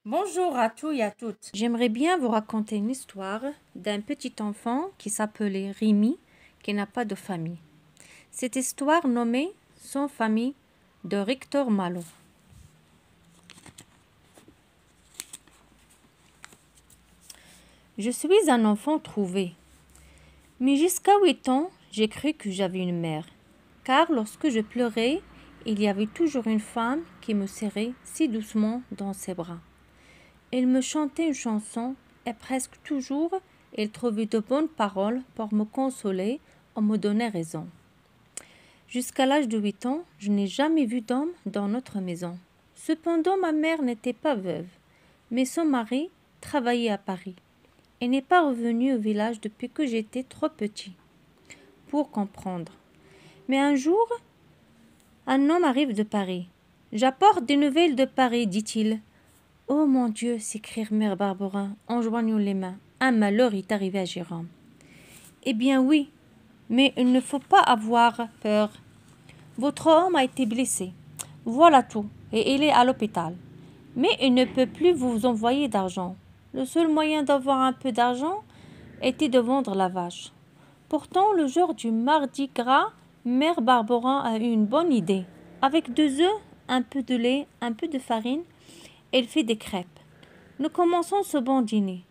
Bonjour à tous et à toutes. J'aimerais bien vous raconter une histoire d'un petit enfant qui s'appelait Rémi, qui n'a pas de famille. Cette histoire nommée Sans famille de Victor Malo. Je suis un enfant trouvé, mais jusqu'à 8 ans, j'ai cru que j'avais une mère, car lorsque je pleurais, il y avait toujours une femme qui me serrait si doucement dans ses bras. Elle me chantait une chanson et presque toujours, elle trouvait de bonnes paroles pour me consoler ou me donner raison. Jusqu'à l'âge de 8 ans, je n'ai jamais vu d'homme dans notre maison. Cependant, ma mère n'était pas veuve, mais son mari travaillait à Paris et n'est pas revenu au village depuis que j'étais trop petit pour comprendre. Mais un jour, un homme arrive de Paris. « J'apporte des nouvelles de Paris, dit-il. » « Oh mon Dieu !» s'écria mère Barberin en joignant les mains. « Un malheur est arrivé à Jérôme. »« Eh bien oui, mais il ne faut pas avoir peur. Votre homme a été blessé. Voilà tout, et il est à l'hôpital. Mais il ne peut plus vous envoyer d'argent. Le seul moyen d'avoir un peu d'argent était de vendre la vache. » Pourtant, le jour du mardi gras, mère Barberin a eu une bonne idée. Avec 2 œufs, un peu de lait, un peu de farine, elle fait des crêpes. Nous commençons ce bon dîner,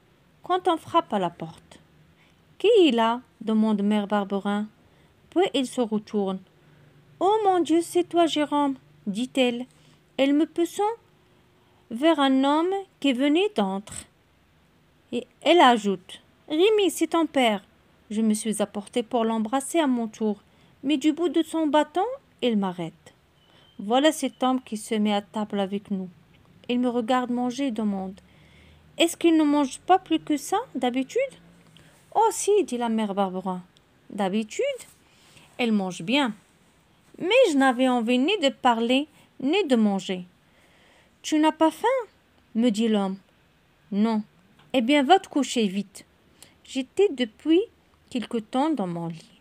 quand on frappe à la porte. « Qui est là ?» demande mère Barberin. Puis elle se retourne. « Oh mon Dieu, c'est toi, Jérôme !» dit-elle. Elle me poussant vers un homme qui venait d'entrer. Et elle ajoute. « Rémi, c'est ton père. » Je me suis apportée pour l'embrasser à mon tour, mais du bout de son bâton, il m'arrête. Voilà cet homme qui se met à table avec nous. Il me regarde manger et demande. « Est-ce qu'il ne mange pas plus que ça, d'habitude ?»« Oh si, dit la mère Barberin. D'habitude, elle mange bien. Mais je n'avais envie ni de parler, ni de manger. Tu n'as pas faim me dit l'homme. Non. Eh bien, va te coucher vite. J'étais depuis quelque temps dans mon lit.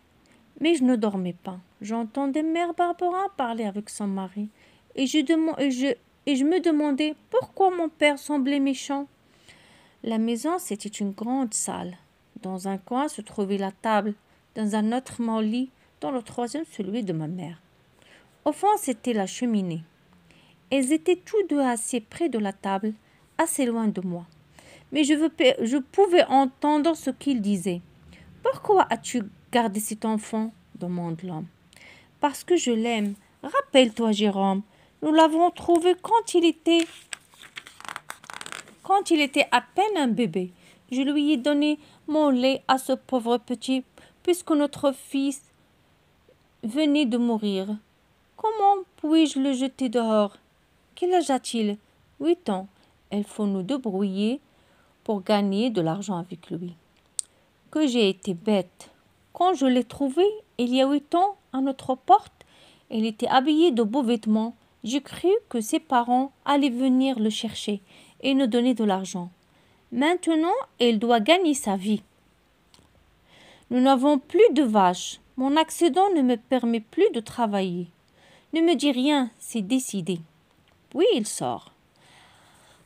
Mais je ne dormais pas. J'entendais mère Barberin parler avec son mari. Et je me demandais pourquoi mon père semblait méchant. La maison, c'était une grande salle. Dans un coin se trouvait la table, dans un autre mon lit, dans le troisième celui de ma mère. Au fond, c'était la cheminée. Ils étaient tous deux assis près de la table, assez loin de moi. Mais je pouvais entendre ce qu'ils disaient. « Pourquoi as-tu gardé cet enfant ?» demande l'homme. « Parce que je l'aime. Rappelle-toi, Jérôme, nous l'avons trouvé quand il était à peine un bébé. Je lui ai donné mon lait à ce pauvre petit, puisque notre fils venait de mourir. Comment puis-je le jeter dehors? Quel âge a-t-il? 8 ans. Il faut nous débrouiller pour gagner de l'argent avec lui. Que j'ai été bête. Quand je l'ai trouvé, il y a 8 ans, à notre porte, il était habillé de beaux vêtements. J'ai cru que ses parents allaient venir le chercher et nous donner de l'argent. Maintenant, il doit gagner sa vie. Nous n'avons plus de vaches. Mon accident ne me permet plus de travailler. Ne me dis rien, c'est décidé. Puis il sort.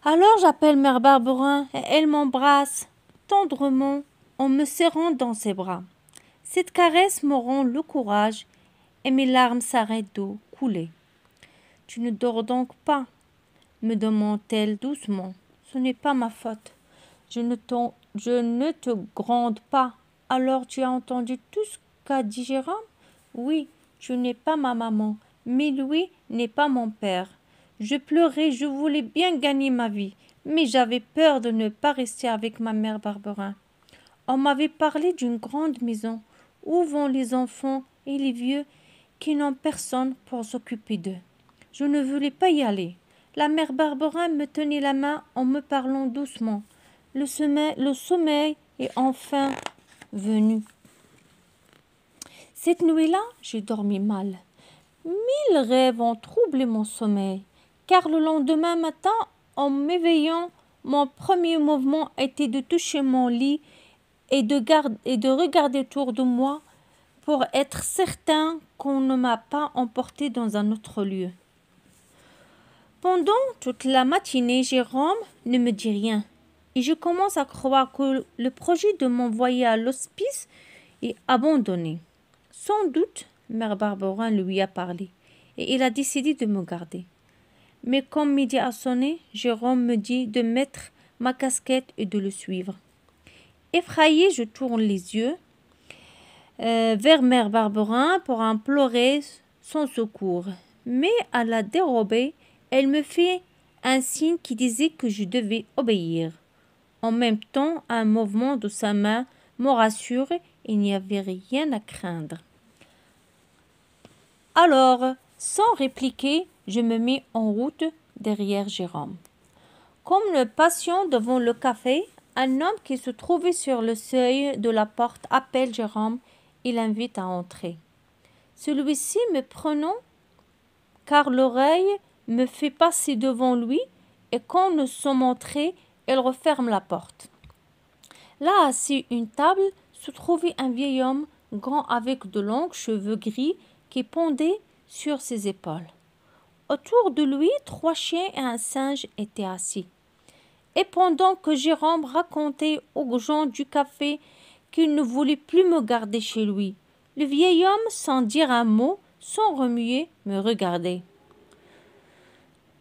Alors j'appelle mère Barberin et elle m'embrasse tendrement en me serrant dans ses bras. Cette caresse me rend le courage et mes larmes s'arrêtent de couler. « Tu ne dors donc pas ?» me demande-t-elle doucement. « Ce n'est pas ma faute. Je ne te gronde pas. Alors tu as entendu tout ce qu'a dit Jérôme ? Oui, tu n'es pas ma maman, mais lui n'est pas mon père. Je pleurais, je voulais bien gagner ma vie, mais j'avais peur de ne pas rester avec ma mère Barberin. On m'avait parlé d'une grande maison où vont les enfants et les vieux qui n'ont personne pour s'occuper d'eux. Je ne voulais pas y aller. La mère Barberin me tenait la main en me parlant doucement. Le sommeil est enfin venu. Cette nuit-là, j'ai dormi mal. 1000 rêves ont troublé mon sommeil, car le lendemain matin, en m'éveillant, mon premier mouvement était de toucher mon lit et de regarder autour de moi pour être certain qu'on ne m'a pas emporté dans un autre lieu. Pendant toute la matinée, Jérôme ne me dit rien. Et je commence à croire que le projet de m'envoyer à l'hospice est abandonné. Sans doute, Mère Barberin lui a parlé et il a décidé de me garder. Mais quand midi a sonné, Jérôme me dit de mettre ma casquette et de le suivre. Effrayée, je tourne les yeux vers Mère Barberin pour implorer son secours. Mais à la dérobée, elle me fait un signe qui disait que je devais obéir. En même temps, un mouvement de sa main me rassure, il n'y avait rien à craindre. Alors, sans répliquer, je me mets en route derrière Jérôme. Comme le patient devant le café, un homme qui se trouvait sur le seuil de la porte appelle Jérôme et l'invite à entrer. Celui-ci me prenant, car l'oreille me fait passer devant lui, et quand nous sommes entrés, il referme la porte. Là, assis à une table, se trouvait un vieil homme grand avec de longs cheveux gris qui pendaient sur ses épaules. Autour de lui, 3 chiens et un singe étaient assis. Et pendant que Jérôme racontait aux gens du café qu'il ne voulait plus me garder chez lui, le vieil homme, sans dire un mot, sans remuer, me regardait.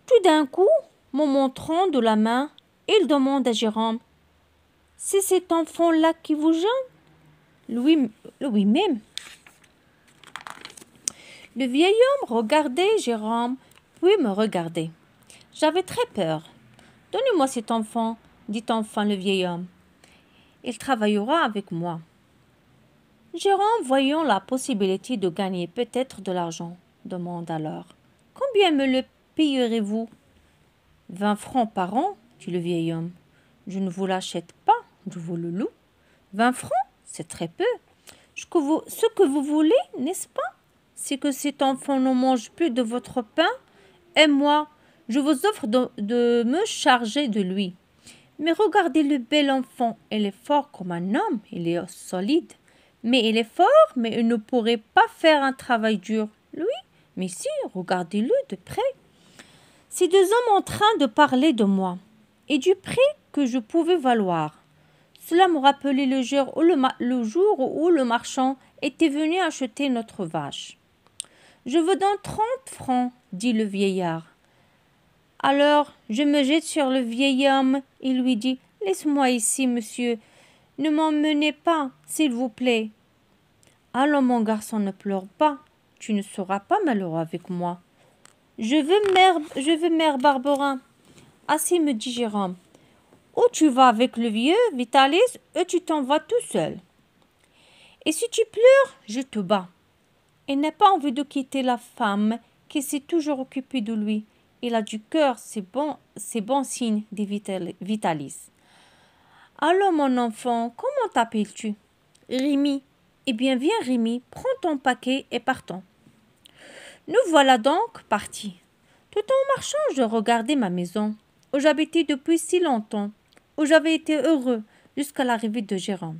Tout d'un coup, me montrant de la main, il demande à Jérôme: « C'est cet enfant-là qui vous gêne ?» Lui-même. Le vieil homme regardait Jérôme, puis me regardait. J'avais très peur. « Donnez-moi cet enfant, » dit enfin le vieil homme. « Il travaillera avec moi. » Jérôme, voyant la possibilité de gagner peut-être de l'argent, demande alors: « Combien me le payerez-vous » ? 20 francs par an, dit le vieil homme. « Je ne vous l'achète pas, je vous le loue. 20 francs, c'est très peu. Ce que vous voulez, n'est-ce pas, c'est que cet enfant ne mange plus de votre pain, et moi, je vous offre de me charger de lui. Mais regardez le bel enfant, il est fort comme un homme, il est solide. Mais il est fort, mais il ne pourrait pas faire un travail dur. Lui, mais si, regardez-le de près. » Ces 2 hommes en train de parler de moi et du prix que je pouvais valoir. Cela me rappelait le jour où le marchand était venu acheter notre vache. « Je vous donne 30 francs, dit le vieillard. Alors je me jette sur le vieil homme et lui dis: « Laisse-moi ici, monsieur. Ne m'emmenez pas, s'il vous plaît. »« Allons, mon garçon, ne pleure pas. Tu ne seras pas malheureux avec moi. »« Je veux mère Barberin. »« Ainsi me dit Jérôme. Ou tu vas avec le vieux Vitalis, ou tu t'en vas tout seul. Et si tu pleures, je te bats. » Il n'a pas envie de quitter la femme qui s'est toujours occupée de lui. Il a du cœur, c'est bon signe, dit Vitalis. « Allons, mon enfant, comment t'appelles-tu ?»« Rémi. »« Eh bien, viens, Rémi, prends ton paquet et partons. » Nous voilà donc partis. Tout en marchant, je regardais ma maison, où j'habitais depuis si longtemps, où j'avais été heureux jusqu'à l'arrivée de Jérôme.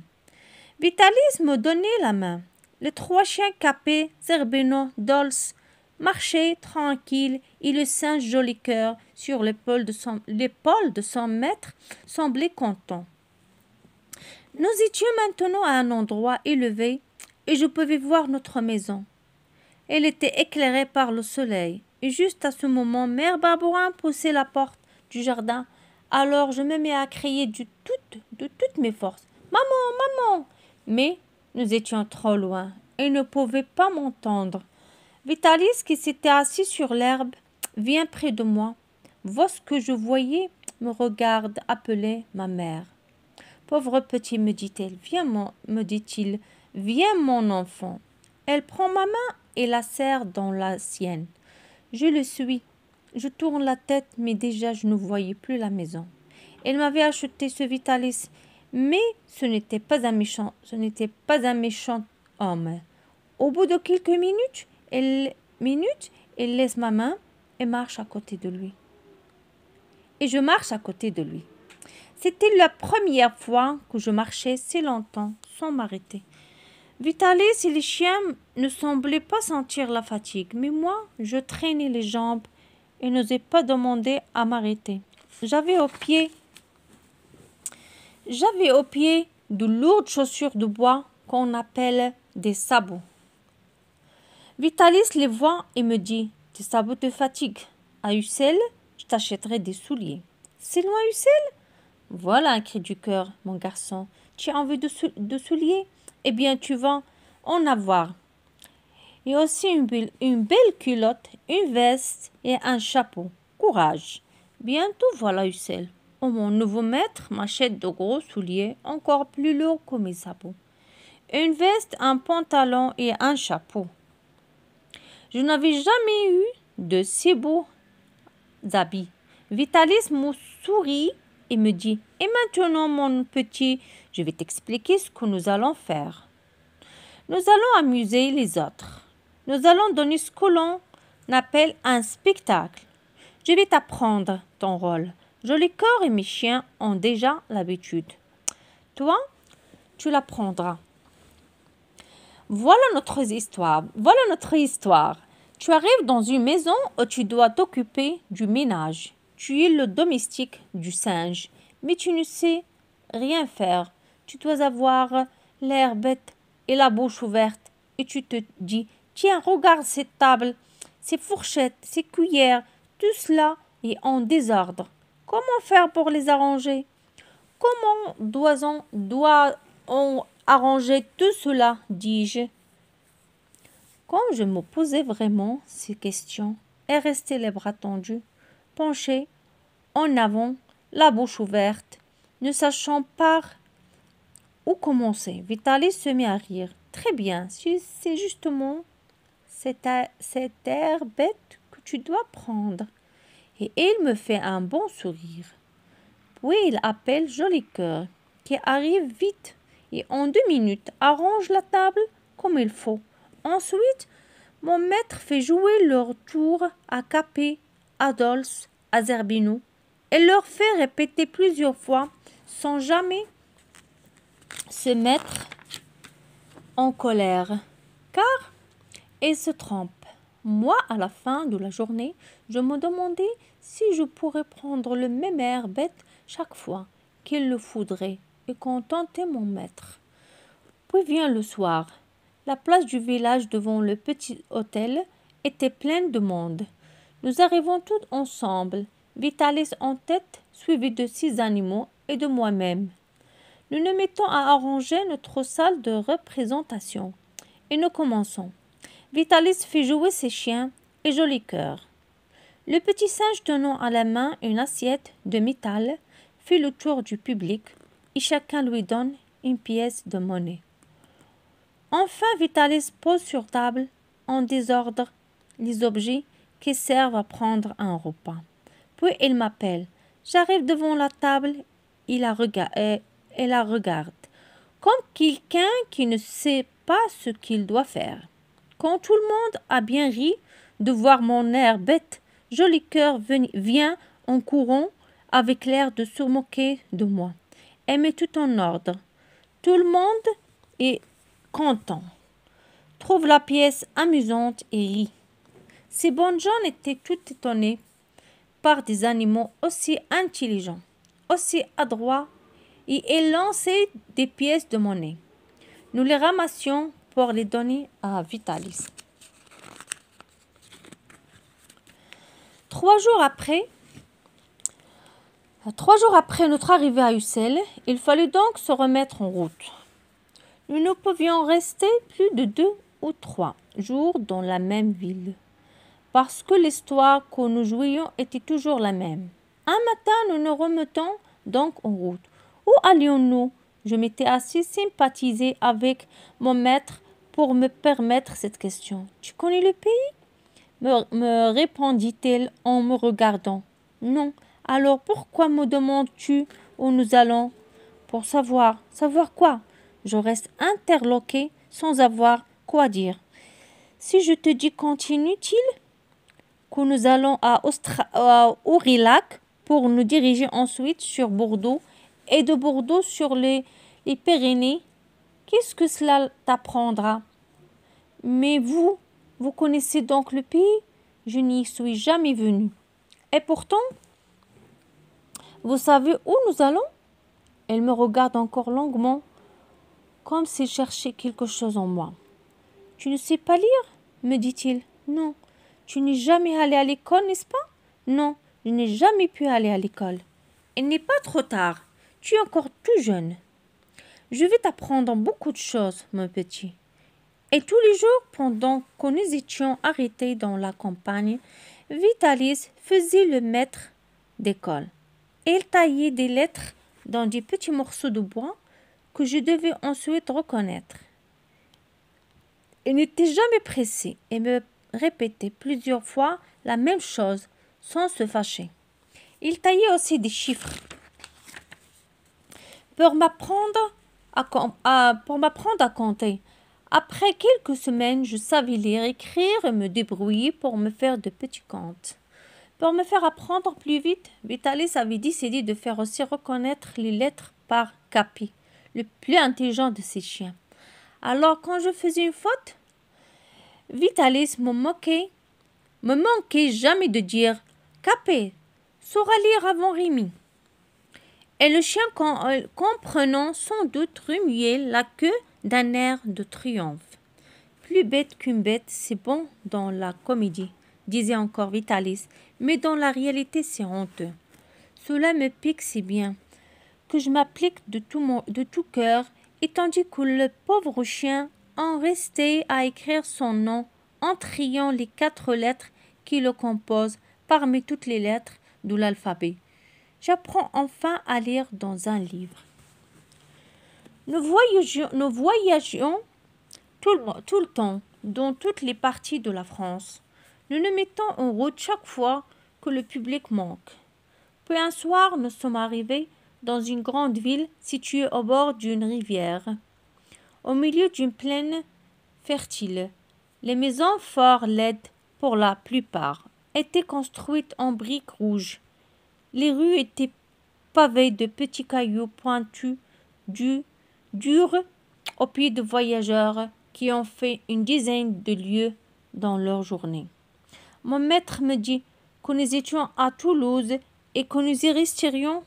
Vitalis me donnait la main. Les 3 chiens Capet, Zerbino, Dolce marchaient tranquilles et le singe Joli-Cœur sur l'épaule de son maître semblait content. Nous étions maintenant à un endroit élevé et je pouvais voir notre maison. Elle était éclairée par le soleil et juste à ce moment, Mère Barberin poussait la porte du jardin. Alors je me mis à crier de toutes mes forces: « Maman, maman !» Mais nous étions trop loin et ne pouvait pas m'entendre. Vitalis, qui s'était assis sur l'herbe, vient près de moi, voit ce que je voyais, me regarde appeler ma mère. « Pauvre petit, me dit-il, viens mon enfant. » Elle prend ma main et la serre dans la sienne. Je le suis. Je tourne la tête, mais déjà je ne voyais plus la maison. Elle m'avait acheté ce Vitalis, mais ce n'était pas un méchant homme. Au bout de quelques minutes, elle laisse ma main et marche à côté de lui. Et je marche à côté de lui. C'était la première fois que je marchais si longtemps sans m'arrêter. Vitalis et les chiens ne semblaient pas sentir la fatigue, mais moi, je traînais les jambes et n'osais pas demander à m'arrêter. J'avais au pied de lourdes chaussures de bois qu'on appelle des sabots. Vitalis les voit et me dit « Tes sabots te fatiguent. À Ussel, je t'achèterai des souliers. » « C'est loin Ussel ?»« Voilà un cri du cœur, mon garçon. Tu as envie de souliers? Eh bien, tu vas en avoir. Et aussi une belle culotte, une veste et un chapeau. Courage. Bientôt voilà Ussel. Oh, mon nouveau maître m'achète de gros souliers encore plus lourds que mes sabots. Une veste, un pantalon et un chapeau. Je n'avais jamais eu de si beaux habits. Vitalis me sourit et me dit « Et maintenant, mon petit, je vais t'expliquer ce que nous allons faire. Nous allons amuser les autres. Nous allons donner ce que l'on appelle un spectacle. Je vais t'apprendre ton rôle. Joli cœur et mes chiens ont déjà l'habitude. Toi, tu l'apprendras. Voilà notre histoire. Tu arrives dans une maison où tu dois t'occuper du ménage. Tu es le domestique du singe, mais tu ne sais rien faire. Tu dois avoir l'air bête et la bouche ouverte. Et tu te dis, tiens, regarde cette table, ces fourchettes, ces cuillères, tout cela est en désordre. Comment faire pour les arranger? Comment doit-on arranger tout cela, dis-je. Quand je me posais vraiment ces questions et restais les bras tendus, penché en avant, la bouche ouverte, ne sachant pas où commencer, Vitalis se mit à rire. Très bien, c'est justement cet air bête que tu dois prendre. Et il me fait un bon sourire. Puis il appelle Joli Cœur, qui arrive vite et en 2 minutes arrange la table comme il faut. Ensuite, mon maître fait jouer leur tour à Capet, Adolphe, à Zerbino et leur fait répéter plusieurs fois sans jamais se mettre en colère, car ils se trompent. Moi, à la fin de la journée, je me demandais si je pourrais prendre le même air bête chaque fois qu'il le faudrait et contenter mon maître. Puis vient le soir. La place du village devant le petit hôtel était pleine de monde. Nous arrivons tous ensemble, Vitalis en tête, suivi de 6 animaux et de moi-même. Nous nous mettons à arranger notre salle de représentation. Et nous commençons. Vitalis fait jouer ses chiens et Joli Cœur. Le petit singe tenant à la main une assiette de métal fait le tour du public et chacun lui donne une pièce de monnaie. Enfin, Vitalis pose sur table, en désordre, les objets qui servent à prendre un repas. Puis il m'appelle. J'arrive devant la table et la regarde, comme quelqu'un qui ne sait pas ce qu'il doit faire. Quand tout le monde a bien ri de voir mon air bête, Joli Cœur vient en courant avec l'air de se moquer de moi. Elle met tout en ordre. Tout le monde est content, trouve la pièce amusante et rit. Ces bonnes gens étaient tout étonnés par des animaux aussi intelligents, aussi adroits, et ils lançaient des pièces de monnaie. Nous les ramassions pour les donner à Vitalis. 3 jours après notre arrivée à Ussel, il fallut donc se remettre en route. Nous ne pouvions rester plus de 2 ou 3 jours dans la même ville, parce que l'histoire que nous jouions était toujours la même. Un matin, nous nous remettons donc en route. Où allions-nous? Je m'étais assez sympathisé avec mon maître pour me permettre cette question. « Tu connais le pays ?» me répondit-il en me regardant. « Non. Alors pourquoi me demandes-tu où nous allons ?»« Pour savoir. »« Savoir quoi ?» Je reste interloqué sans avoir quoi dire. « Si je te dis continue-t-il que nous allons à Aurillac pour nous diriger ensuite sur Bordeaux et de Bordeaux sur les Pyrénées, qu'est-ce que cela t'apprendra? Mais vous connaissez donc le pays? Je n'y suis jamais venu. Et pourtant, vous savez où nous allons? Elle me regarde encore longuement, comme s'il cherchait quelque chose en moi. Tu ne sais pas lire? Me dit-il. Non. Tu n'es jamais allé à l'école, n'est-ce pas? Non, je n'ai jamais pu aller à l'école. Il n'est pas trop tard. Tu es encore tout jeune. Je vais t'apprendre beaucoup de choses, mon petit. Et tous les jours, pendant que nous étions arrêtés dans la campagne, Vitalis faisait le maître d'école. Il taillait des lettres dans des petits morceaux de bois que je devais ensuite reconnaître. Il n'était jamais pressé et me répétait plusieurs fois la même chose sans se fâcher. Il taillait aussi des chiffres pour m'apprendre à compter. Après quelques semaines, je savais lire, écrire et me débrouiller pour me faire de petits comptes. Pour me faire apprendre plus vite, Vitalis avait décidé de faire aussi reconnaître les lettres par Capi, le plus intelligent de ses chiens. Alors, quand je faisais une faute, Vitalis me manquait jamais de dire « Capé, saura lire avant Rémi ». Et le chien, comprenant sans doute, remuait la queue d'un air de triomphe. « Plus bête qu'une bête, c'est bon dans la comédie », disait encore Vitalis, mais dans la réalité, c'est honteux. Cela me pique si bien que je m'applique de tout cœur, et tandis que le pauvre chien en restait à écrire son nom en triant les 4 lettres qui le composent parmi toutes les lettres de l'alphabet. J'apprends enfin à lire dans un livre. Nous voyagions tout le temps dans toutes les parties de la France. Nous nous mettons en route chaque fois que le public manque. Puis un soir, nous sommes arrivés dans une grande ville située au bord d'une rivière, au milieu d'une plaine fertile. Les maisons, fort laides pour la plupart, étaient construites en briques rouges. Les rues étaient pavées de petits cailloux pointus, durs aux pieds de voyageurs qui ont fait une dizaine de lieues dans leur journée. Mon maître me dit que nous étions à Toulouse et que nous y resterions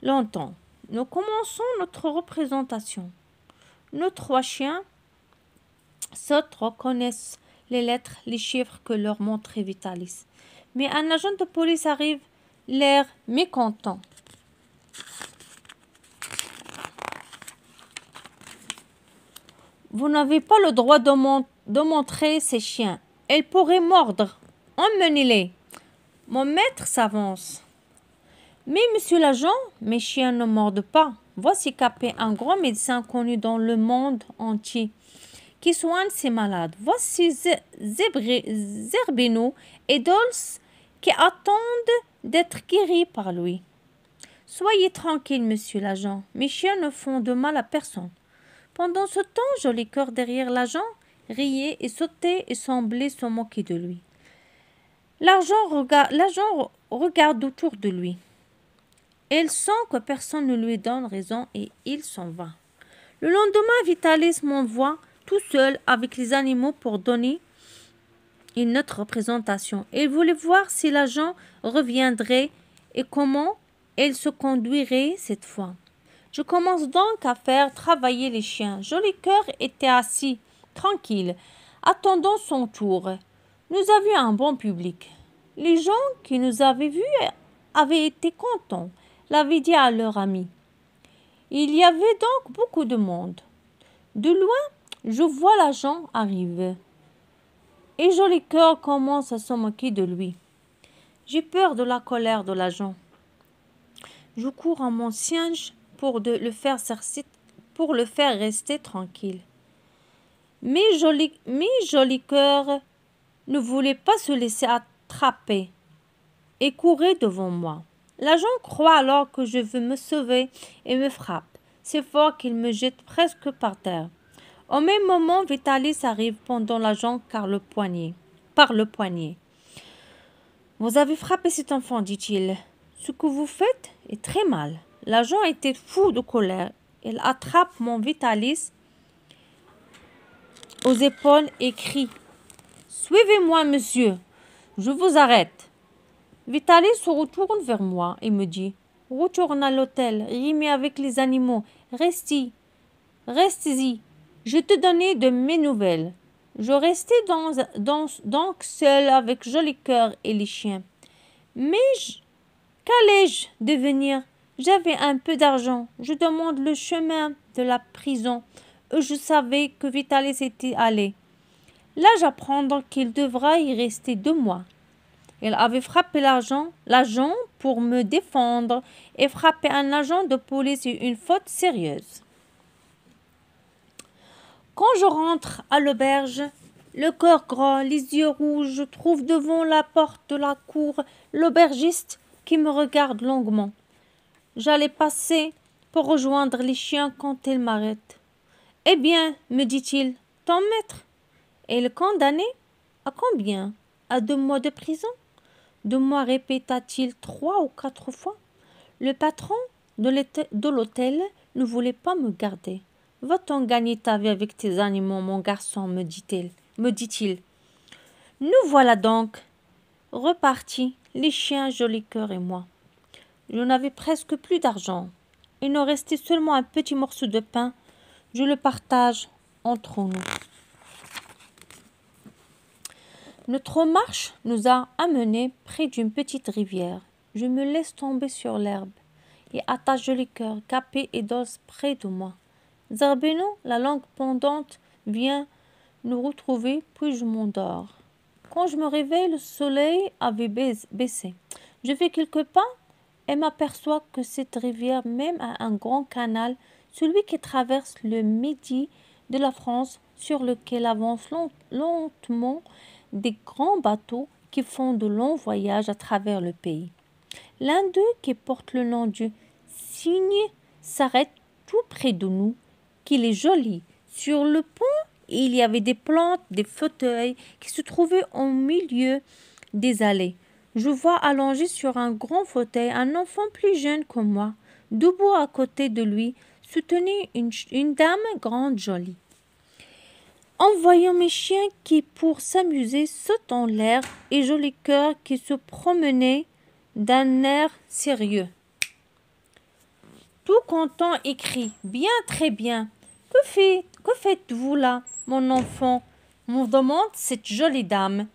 longtemps. Nous commençons notre représentation. Nos 3 chiens sautent, reconnaissent les lettres, les chiffres que leur montrait Vitalis. Mais un agent de police arrive, l'air mécontent. Vous n'avez pas le droit de montrer ces chiens. Ils pourraient mordre. Emmenez-les. Mon maître s'avance. Mais, monsieur l'agent, mes chiens ne mordent pas. Voici Capé, un grand médecin connu dans le monde entier, qui soigne ses malades. Voici Zerbino et Dolce, qui attendent d'être guéris par lui. Soyez tranquille, monsieur l'agent. Mes chiens ne font de mal à personne. Pendant ce temps, Joli Cœur derrière l'agent riait et sautait et semblait se moquer de lui. L'agent regarde autour de lui. Il sent que personne ne lui donne raison et il s'en va. Le lendemain, Vitalis m'envoie tout seul avec les animaux pour donner une autre représentation. Il voulait voir si l'agent reviendrait et comment il se conduirait cette fois. Je commence donc à faire travailler les chiens. Joli Cœur était assis, tranquille, attendant son tour. Nous avions un bon public. Les gens qui nous avaient vus avaient été contents, l'avaient dit à leur ami. Il y avait donc beaucoup de monde. De loin, je vois l'agent arriver. Et Joli Cœur commence à se moquer de lui. J'ai peur de la colère de l'agent. Je cours à mon singe pour le faire rester tranquille. Mais Joli Cœur ne voulait pas se laisser attraper et courait devant moi. L'agent croit alors que je veux me sauver et me frappe. C'est fort qu'il me jette presque par terre. Au même moment, Vitalis arrive pendant l'agent par le poignet. Vous avez frappé cet enfant, dit-il. Ce que vous faites est très mal. L'agent était fou de colère. Il attrape mon Vitalis aux épaules et crie. Suivez-moi, monsieur. Je vous arrête. Vitaly se retourne vers moi et me dit « Retourne à l'hôtel, rimez avec les animaux, reste-y, je te donnais de mes nouvelles. » Je restais donc seule avec Joli Cœur et les chiens. Mais qu'allais-je devenir? J'avais un peu d'argent. Je demande le chemin de la prison et je savais que Vitaly s'était allé. Là, j'apprends qu'il devra y rester 2 mois. Il avait frappé l'agent pour me défendre et frapper un agent de police est une faute sérieuse. Quand je rentre à l'auberge, le cœur gras, les yeux rouges, je trouve devant la porte de la cour l'aubergiste qui me regarde longuement. J'allais passer pour rejoindre les chiens quand il m'arrête. « Eh bien, me dit-il, ton maître est le condamné à combien? À 2 mois de prison ?» 2 mois, répéta-t-il 3 ou 4 fois. Le patron de l'hôtel ne voulait pas me garder. « Va-t'en gagner ta vie avec tes animaux, mon garçon, me dit-il. Nous voilà donc repartis, les chiens, Joli Cœur et moi. Je n'avais presque plus d'argent. Il nous restait seulement un petit morceau de pain. Je le partage entre nous. Notre marche nous a amenés près d'une petite rivière. Je me laisse tomber sur l'herbe et attache Joli Cœur, Capet et Dose près de moi. Zerbino, la langue pendante, vient nous retrouver, puis je m'endors. Quand je me réveille, le soleil avait baissé. Je fais quelques pas et m'aperçois que cette rivière même a un grand canal, celui qui traverse le midi de la France, sur lequel avancent lentement des grands bateaux qui font de longs voyages à travers le pays. L'un d'eux, qui porte le nom du Cygne, s'arrête tout près de nous, qu'il est joli. Sur le pont, il y avait des plantes, des fauteuils qui se trouvaient au milieu des allées. Je vois allongé sur un grand fauteuil un enfant plus jeune que moi. Debout à côté de lui se tenait une dame grande jolie. En voyant mes chiens qui, pour s'amuser, sautent en l'air et Joli Cœur qui se promenait d'un air sérieux. Tout content et crie « Bien, très bien. Que faites-vous là, mon enfant ?» me demande cette jolie dame,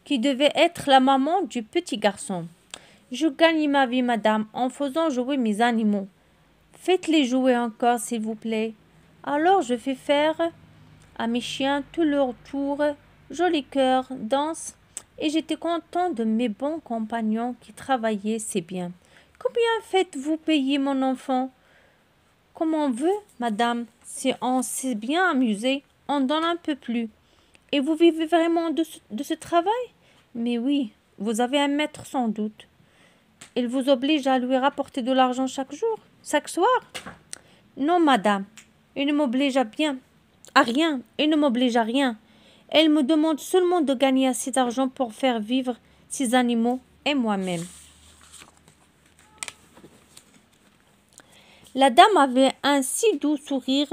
qui devait être la maman du petit garçon. « Je gagne ma vie, madame, en faisant jouer mes animaux. »« Faites-les jouer encore, s'il vous plaît. » Alors je fais faire à mes chiens tout leur tour. Joli Cœur danse, et j'étais content de mes bons compagnons qui travaillaient si bien. « Combien faites-vous payer, mon enfant ?»« Comme on veut, madame. Si on s'est bien amusé, on donne un peu plus. » « Et vous vivez vraiment de ce travail ?»« Mais oui, vous avez un maître sans doute. Il vous oblige à lui rapporter de l'argent chaque soir ?»« Non, madame, il ne m'oblige à rien. Il ne m'oblige à rien. Elle me demande seulement de gagner assez d'argent pour faire vivre ses animaux et moi-même. » La dame avait un si doux sourire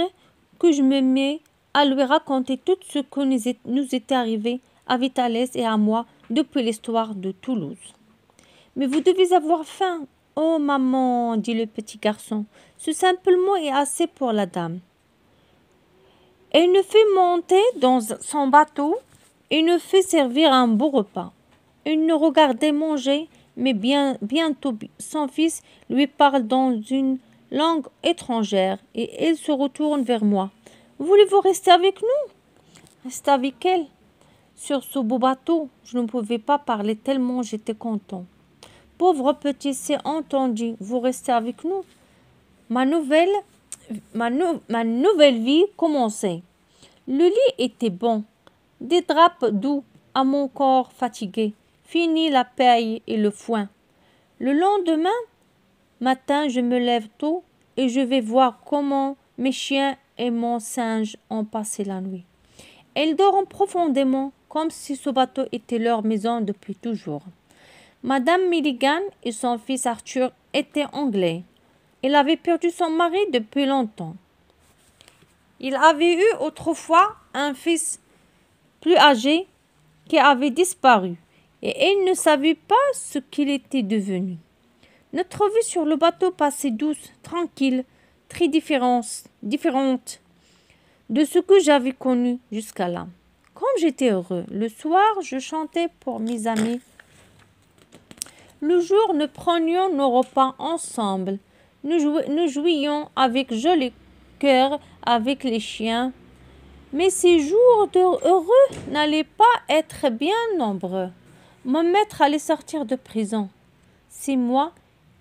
que je me mets à lui raconter tout ce que nous était arrivé à Vitalis et à moi depuis l'histoire de Toulouse. « Mais vous devez avoir faim. »« Oh, maman, dit le petit garçon, ce simple mot est assez pour la dame. Elle nous fait monter dans son bateau et nous fait servir un beau repas. Il nous regardait manger, mais bientôt son fils lui parle dans une langue étrangère et il se retourne vers moi. « Voulez-vous rester avec nous ?»« Rester avec elle. Sur ce beau bateau, je ne pouvais pas parler tellement j'étais content. Pauvre petit, c'est entendu, vous restez avec nous. Ma nouvelle vie commençait. Le lit était bon, des draps doux à mon corps fatigué, fini la paille et le foin. Le lendemain matin, je me lève tôt et je vais voir comment mes chiens et mon singe ont passé la nuit. Ils dorment profondément, comme si ce bateau était leur maison depuis toujours. Madame Milligan et son fils Arthur étaient anglais. Il avait perdu son mari depuis longtemps. Il avait eu autrefois un fils plus âgé qui avait disparu. et elle ne savait pas ce qu'il était devenu. Notre vie sur le bateau passait douce, tranquille, très différente de ce que j'avais connu jusqu'à là. Comme j'étais heureux, le soir, je chantais pour mes amis. Le jour, nous prenions nos repas ensemble. Nous jouions avec joli cœur avec les chiens. Mais ces jours heureux n'allaient pas être bien nombreux. Mon maître allait sortir de prison. 6 mois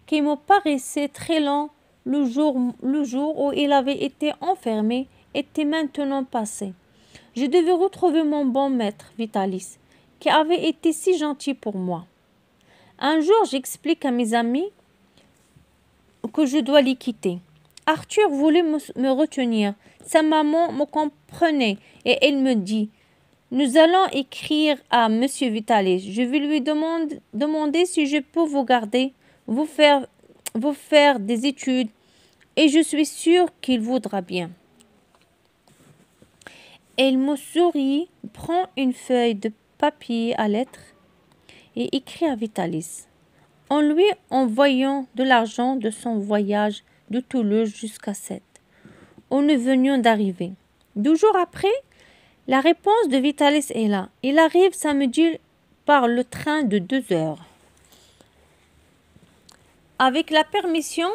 qui me paraissaient très longs, le jour où il avait été enfermé était maintenant passé. Je devais retrouver mon bon maître, Vitalis, qui avait été si gentil pour moi. Un jour, j'explique à mes amis que je dois les quitter. Arthur voulait me retenir. Sa maman me comprenait et elle me dit « Nous allons écrire à M. Vitalis. Je vais lui demander si je peux vous garder, vous faire des études et je suis sûre qu'il voudra bien. » Elle me sourit, prend une feuille de papier à lettres et écrit à Vitalis, en lui envoyant de l'argent de son voyage de Toulouse jusqu'à Sète, où nous venions d'arriver. 2 jours après, la réponse de Vitalis est là. Il arrive samedi par le train de 2 heures. Avec la permission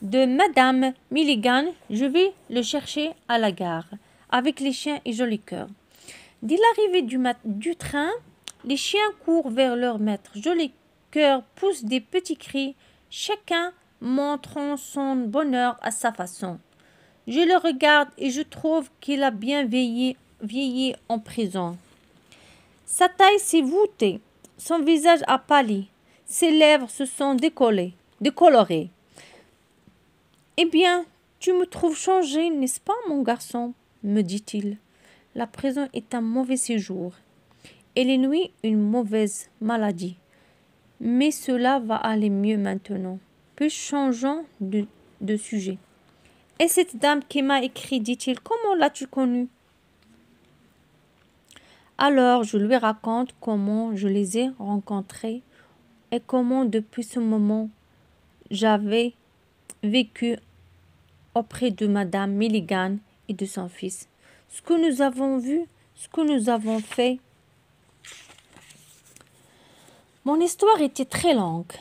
de Madame Milligan, je vais le chercher à la gare, avec les chiens et joli cœur. Dès l'arrivée du train, les chiens courent vers leur maître. Joli cœur pousse des petits cris, chacun montrant son bonheur à sa façon. Je le regarde et je trouve qu'il a bien vieilli en prison. Sa taille s'est voûtée, son visage a pâli, ses lèvres se sont décolorées. « Eh bien, tu me trouves changé, n'est-ce pas, mon garçon ?» me dit-il. « La prison est un mauvais séjour et les nuits une mauvaise maladie. Mais cela va aller mieux maintenant. Puis changeons de sujet. Et cette dame qui m'a écrit, dit-il, comment l'as-tu connue ? Alors je lui raconte comment je les ai rencontrés et comment depuis ce moment j'avais vécu auprès de Madame Milligan et de son fils. Ce que nous avons vu, ce que nous avons fait. Mon histoire était très longue,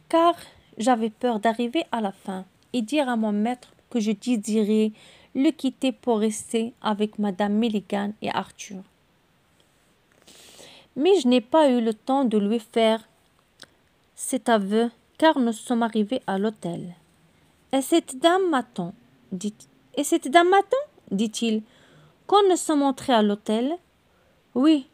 car j'avais peur d'arriver à la fin et dire à mon maître que je désirais le quitter pour rester avec Madame Milligan et Arthur. Mais je n'ai pas eu le temps de lui faire cet aveu, car nous sommes arrivés à l'hôtel. « Et cette dame m'attend, dit-il, quand nous sommes entrés à l'hôtel. « Oui,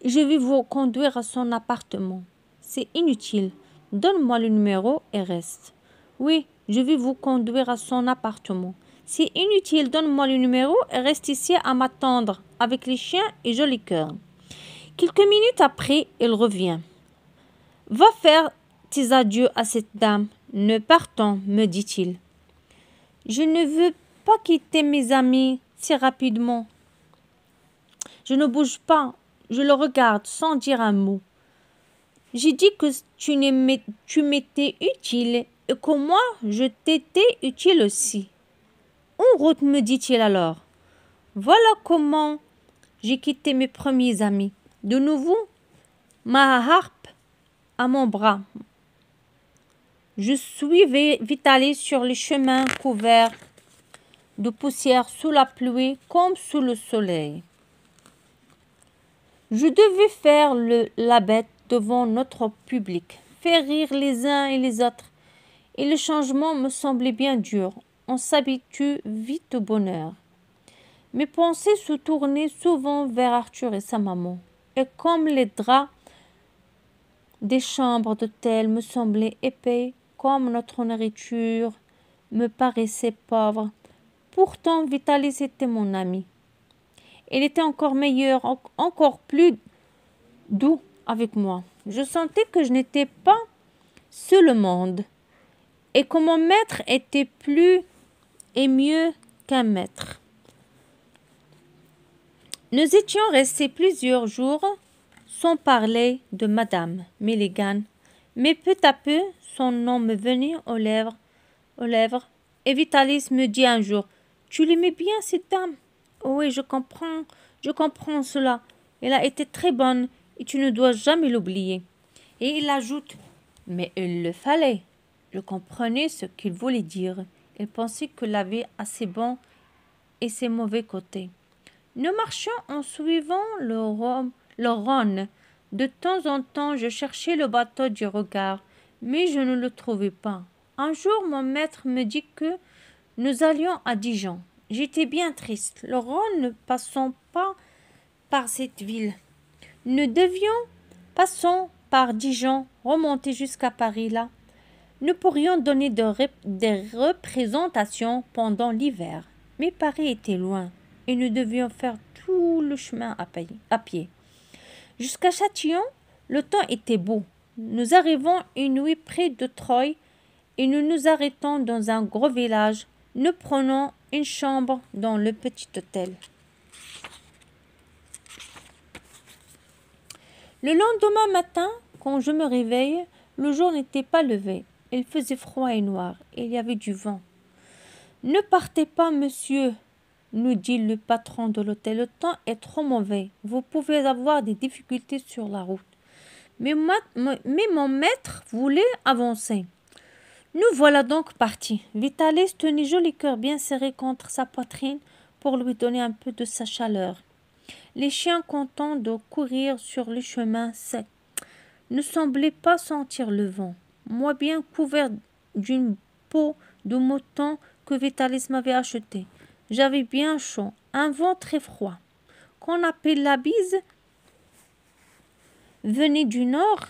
je vais vous conduire à son appartement. » « C'est inutile. Donne-moi le numéro et reste. »« Oui, je vais vous conduire à son appartement. »« C'est inutile. Donne-moi le numéro et reste ici à m'attendre avec les chiens et joli cœur. » Quelques minutes après, il revient. « Va faire tes adieux à cette dame. Nous partons, me dit-il. Je ne veux pas quitter mes amis si rapidement. Je ne bouge pas. Je le regarde sans dire un mot. J'ai dit que tu m'étais utile et que moi, je t'étais utile aussi. En route, me dit-il alors. Voilà comment j'ai quitté mes premiers amis. De nouveau, ma harpe à mon bras. Je suivais Vitalis sur les chemins couverts de poussière sous la pluie comme sous le soleil. Je devais faire la bête devant notre public, faire rire les uns et les autres, et le changement me semblait bien dur. On s'habitue vite au bonheur. Mes pensées se tournaient souvent vers Arthur et sa maman, et comme les draps des chambres d'hôtel me semblaient épais, comme notre nourriture me paraissait pauvre, pourtant Vitalis était mon ami. Il était encore meilleur, encore plus doux avec moi. Je sentais que je n'étais pas seul au monde et que mon maître était plus et mieux qu'un maître. Nous étions restés plusieurs jours sans parler de Madame Milligan, mais peu à peu, son nom me venait aux lèvres, et Vitalis me dit un jour, « Tu l'aimais bien, cette dame ?»« Oui, je comprends cela. Elle a été très bonne, et tu ne dois jamais l'oublier. » Et il ajoute, « Mais il le fallait. » Je comprenais ce qu'il voulait dire. Il pensait que la vie a ses bons et ses mauvais côtés. Nous marchions en suivant le Rhône. De temps en temps, je cherchais le bateau du regard, mais je ne le trouvais pas. Un jour, mon maître me dit que nous allions à Dijon. J'étais bien triste. Le Rhône ne passant pas par cette ville. Nous devions, passant par Dijon, remonter jusqu'à Paris là. Nous pourrions donner des représentations pendant l'hiver, mais Paris était loin et nous devions faire tout le chemin à pied. Jusqu'à Châtillon, le temps était beau. Nous arrivons une nuit près de Troyes et nous nous arrêtons dans un gros village. Nous prenons une chambre dans le petit hôtel. Le lendemain matin, quand je me réveille, le jour n'était pas levé. Il faisait froid et noir, et il y avait du vent. « Ne partez pas, monsieur, » nous dit le patron de l'hôtel. « Le temps est trop mauvais. Vous pouvez avoir des difficultés sur la route. » Mais mon maître voulait avancer. Nous voilà donc partis. Vitalis tenait Jolicoeur bien serré contre sa poitrine pour lui donner un peu de sa chaleur. Les chiens, contents de courir sur le chemin sec, ne semblaient pas sentir le vent. Moi bien couvert d'une peau de mouton que Vitalis m'avait achetée. J'avais bien chaud, un vent très froid, qu'on appelle la bise, venait du nord.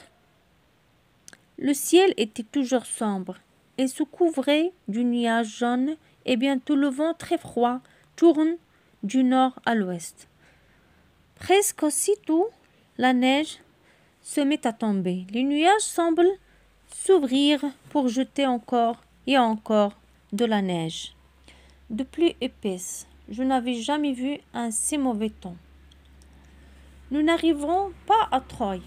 Le ciel était toujours sombre et se couvrait du nuage jaune, et bientôt le vent très froid tourne du nord à l'ouest. Presque aussitôt, la neige se met à tomber. Les nuages semblent s'ouvrir pour jeter encore et encore de la neige, de plus épaisse. Je n'avais jamais vu un si mauvais temps. Nous n'arriverons pas à Troyes,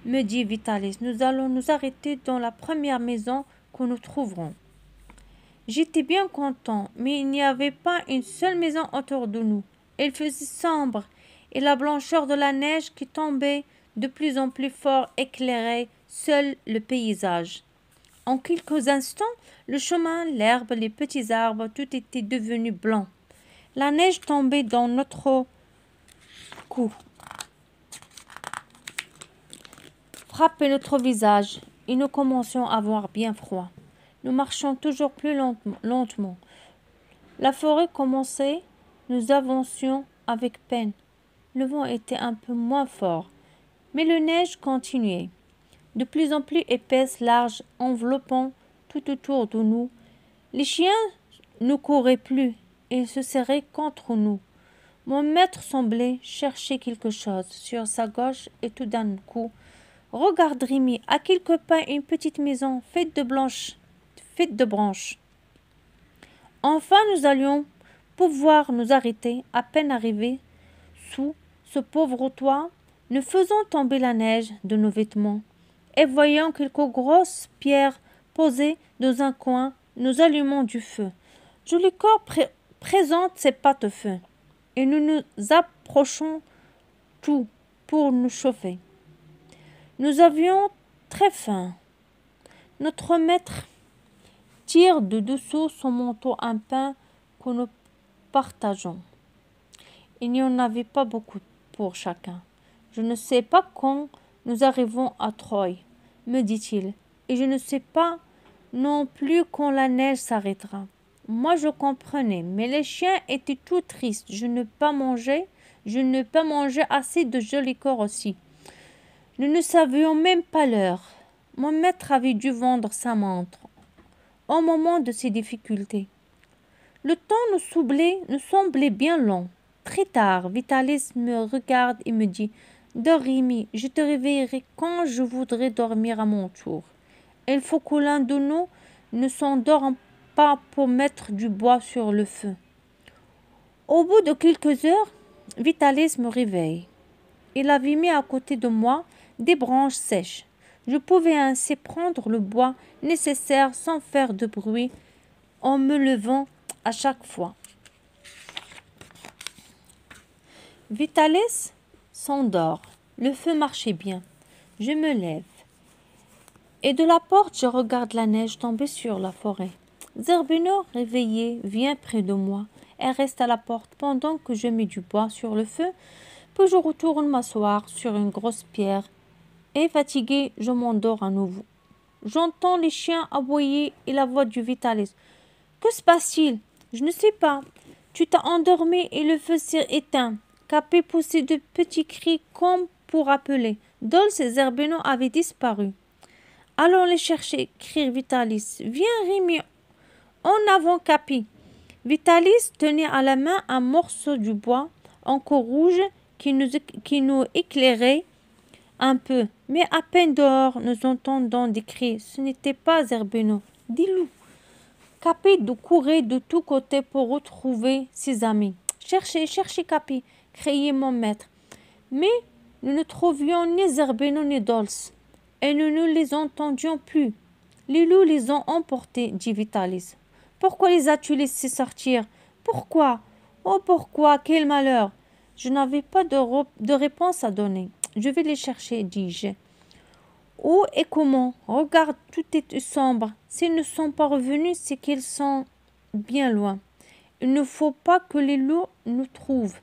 me dit Vitalis. Nous allons nous arrêter dans la première maison que nous trouverons. J'étais bien content, mais il n'y avait pas une seule maison autour de nous. Il faisait sombre et la blancheur de la neige qui tombait de plus en plus fort éclairait seul le paysage. En quelques instants, le chemin, l'herbe, les petits arbres, tout était devenu blanc. La neige tombait dans notre cou, frappait notre visage, et nous commencions à avoir bien froid. Nous marchions toujours plus lentement. La forêt commençait, nous avancions avec peine. Le vent était un peu moins fort, mais la neige continuait, de plus en plus épaisse, large, enveloppant tout autour de nous. Les chiens ne couraient plus, ils se serraient contre nous. Mon maître semblait chercher quelque chose sur sa gauche et tout d'un coup, « Regarde, Rémi, à quelques pas une petite maison faite de branches. » Enfin, nous allions pouvoir nous arrêter, à peine arrivés sous ce pauvre toit, nous faisons tomber la neige de nos vêtements et voyant quelques grosses pierres posées dans un coin, nous allumons du feu. Jolicoeur présente ses pattes-feu et nous nous approchons tout pour nous chauffer. Nous avions très faim. Notre maître tire de dessous son manteau un pain que nous partageons. Il n'y en avait pas beaucoup pour chacun. Je ne sais pas quand nous arrivons à Troyes, me dit-il, et je ne sais pas non plus quand la neige s'arrêtera. Moi je comprenais, mais les chiens étaient tout tristes. Je ne pas manger assez de Jolicoeur aussi. Nous ne savions même pas l'heure. Mon maître avait dû vendre sa montre au moment de ces difficultés. Le temps nous semblait bien long. Très tard, Vitalis me regarde et me dit « Dors, Rémi, je te réveillerai quand je voudrais dormir à mon tour. Il faut que l'un de nous ne s'endorme pas pour mettre du bois sur le feu. » Au bout de quelques heures, Vitalis me réveille. il avait mis à côté de moi des branches sèches. Je pouvais ainsi prendre le bois nécessaire sans faire de bruit en me levant à chaque fois. Vitalis s'endort. Le feu marchait bien. Je me lève. Et de la porte, je regarde la neige tomber sur la forêt. Zerbino, réveillé, vient près de moi. Elle reste à la porte pendant que je mets du bois sur le feu, puis je retourne m'asseoir sur une grosse pierre. Et fatigué, je m'endors à nouveau. J'entends les chiens aboyer et la voix du Vitalis. « Que se passe-t-il » ? « Je ne sais pas. Tu t'as endormi et le feu s'est éteint. » Capi poussait de petits cris comme pour appeler. Dolce et Zerbino avaient disparu. « Allons les chercher » crie Vitalis. « Viens, Rémi, en avant, Capi !» Vitalis tenait à la main un morceau du bois encore rouge qui nous éclairait un peu. Mais à peine dehors, nous entendons des cris. Ce n'était pas Zerbino. « Des loups !» Capi courait de tous côtés pour retrouver ses amis. « Cherchez, cherchez, Capi !» criait mon maître. Mais nous ne trouvions ni Zerbino ni Dolce, et nous ne les entendions plus. « Les loups les ont emportés, » dit Vitalis. « Pourquoi les as-tu laissés sortir ? Pourquoi ? Oh, pourquoi ? Quel malheur !» Je n'avais pas de réponse à donner. « Je vais les chercher, dis-je. » « Où et comment ? Regarde, tout est sombre. S'ils ne sont pas revenus, c'est qu'ils sont bien loin. Il ne faut pas que les loups nous trouvent.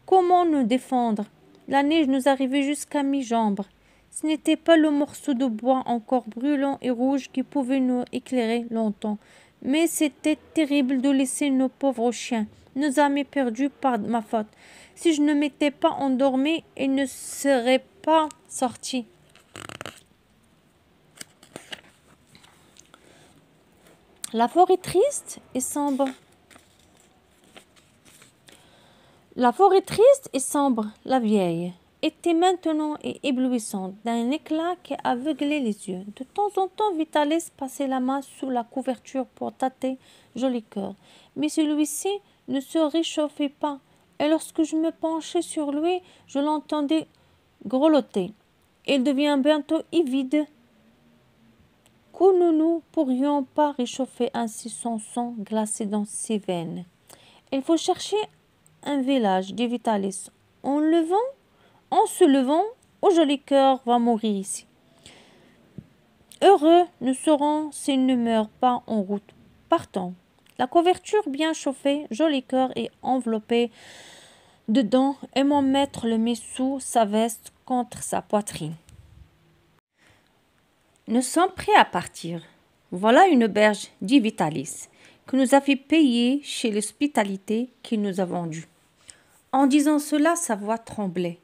Comment nous défendre ? La neige nous arrivait jusqu'à mi-jambe. Ce n'était pas le morceau de bois encore brûlant et rouge qui pouvait nous éclairer longtemps. Mais c'était terrible de laisser nos pauvres chiens, nos amis perdus par ma faute. Si je ne m'étais pas endormie, ils ne seraient pas sortis. La forêt triste et sombre. La vieille, était maintenant éblouissante, d'un éclat qui aveuglait les yeux. De temps en temps, Vitalis passait la main sous la couverture pour tâter Jolicoeur, mais celui-ci ne se réchauffait pas, et lorsque je me penchais sur lui, je l'entendais grelotter. Il devient bientôt livide. Que nous ne pourrions pas réchauffer ainsi son sang glacé dans ses veines. Il faut chercher un village, dit Vitalis. En se levant, au Jolicoeur va mourir ici. Heureux nous serons s'il ne meurt pas en route. Partons. La couverture bien chauffée, Jolicoeur est enveloppé dedans et mon maître le met sous sa veste contre sa poitrine. Nous sommes prêts à partir. Voilà une auberge, dit Vitalis, que nous a fait payer chez l'hospitalité qu'il nous a vendue. En disant cela, sa voix tremblait.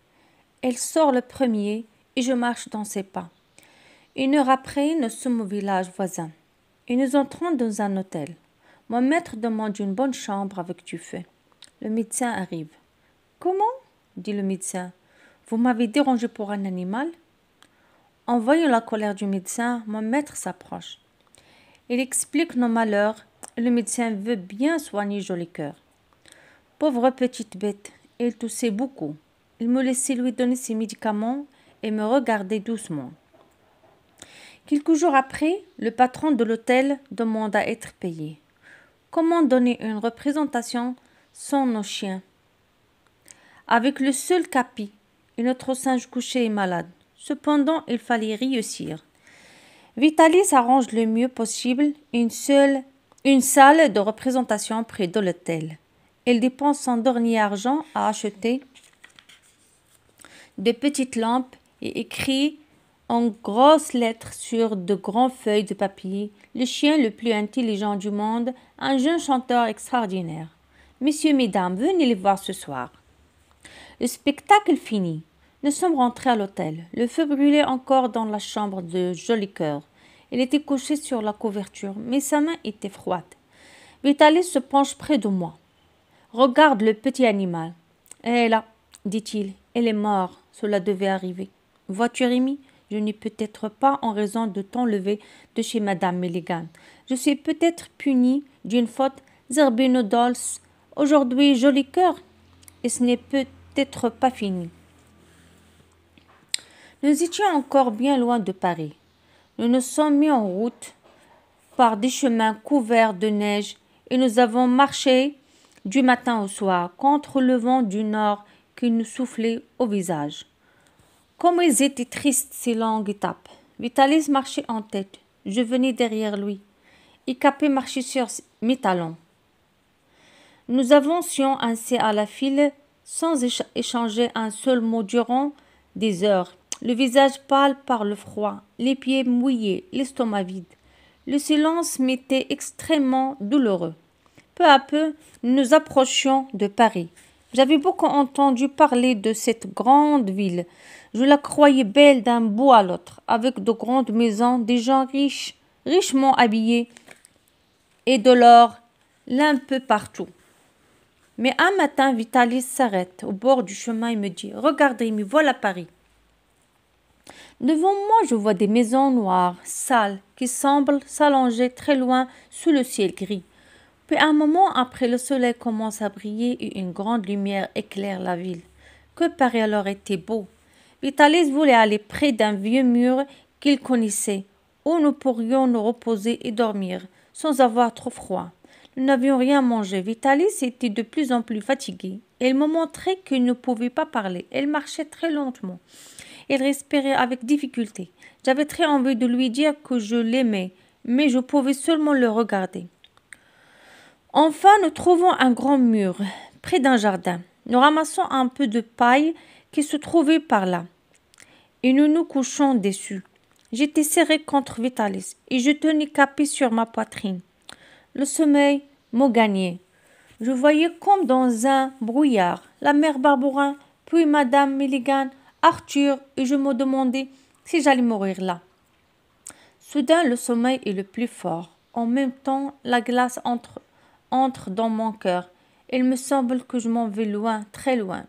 Elle sort le premier et je marche dans ses pas. 1 heure après, nous sommes au village voisin et nous entrons dans un hôtel. Mon maître demande une bonne chambre avec du feu. Le médecin arrive. « Comment ?» dit le médecin. « Vous m'avez dérangé pour un animal ?» En voyant la colère du médecin, mon maître s'approche. Il explique nos malheurs. Le médecin veut bien soigner Jolicoeur. Pauvre petite bête, il toussait beaucoup. Il me laissait lui donner ses médicaments et me regardait doucement. Quelques jours après, le patron de l'hôtel demande à être payé. Comment donner une représentation sans nos chiens ? Avec le seul Capi et notre singe couché et malade. Cependant, il fallait réussir. Vitalis arrange le mieux possible une salle de représentation près de l'hôtel. Il dépense son dernier argent à acheter de petites lampes et écrit en grosses lettres sur de grandes feuilles de papier « Le chien le plus intelligent du monde, un jeune chanteur extraordinaire. Messieurs, mesdames, venez les voir ce soir. » Le spectacle fini. Nous sommes rentrés à l'hôtel. Le feu brûlait encore dans la chambre de Jolicoeur. Il était couché sur la couverture, mais sa main était froide. Vitalis se penche près de moi. « Regarde le petit animal. »« Eh là, dit-il, elle est morte. Cela devait arriver. Vois-tu, Rémi, je n'ai peut-être pas en raison de t'enlever de chez Madame Milligan. Je suis peut-être puni d'une faute. Zerbino Dolce. Aujourd'hui, Jolicoeur. Et ce n'est peut-être pas fini. Nous étions encore bien loin de Paris. Nous nous sommes mis en route par des chemins couverts de neige et nous avons marché du matin au soir contre le vent du nord qui nous soufflait au visage. Comme ils étaient tristes ces longues étapes. Vitalis marchait en tête. Je venais derrière lui. Et Capé marchait sur mes talons. Nous avancions ainsi à la file sans échanger un seul mot durant des heures. Le visage pâle par le froid, les pieds mouillés, l'estomac vide. Le silence m'était extrêmement douloureux. Peu à peu, nous nous approchions de Paris. J'avais beaucoup entendu parler de cette grande ville. Je la croyais belle d'un bout à l'autre, avec de grandes maisons, des gens riches, richement habillés, et de l'or, l'un peu partout. Mais un matin, Vitalis s'arrête au bord du chemin et me dit « Regardez, mais voilà Paris !» Devant moi, je vois des maisons noires, sales, qui semblent s'allonger très loin sous le ciel gris. Puis un moment après, le soleil commence à briller et une grande lumière éclaire la ville. Que Paris alors était beau! Vitalis voulait aller près d'un vieux mur qu'il connaissait, où nous pourrions nous reposer et dormir, sans avoir trop froid. Nous n'avions rien mangé. Vitalis était de plus en plus fatigué. Elle me montrait qu'il ne pouvait pas parler. Elle marchait très lentement. Elle respirait avec difficulté. J'avais très envie de lui dire que je l'aimais, mais je pouvais seulement le regarder. Enfin, nous trouvons un grand mur, près d'un jardin. Nous ramassons un peu de paille qui se trouvait par là, et nous nous couchons dessus. J'étais serré contre Vitalis, et je tenais Capé sur ma poitrine. Le sommeil me gagnait. Je voyais comme dans un brouillard la mère Barberin, puis Madame Milligan, Arthur, et je me demandais si j'allais mourir là. Soudain, le sommeil est le plus fort. En même temps, la glace entre dans mon cœur. Il me semble que je m'en vais loin, très loin.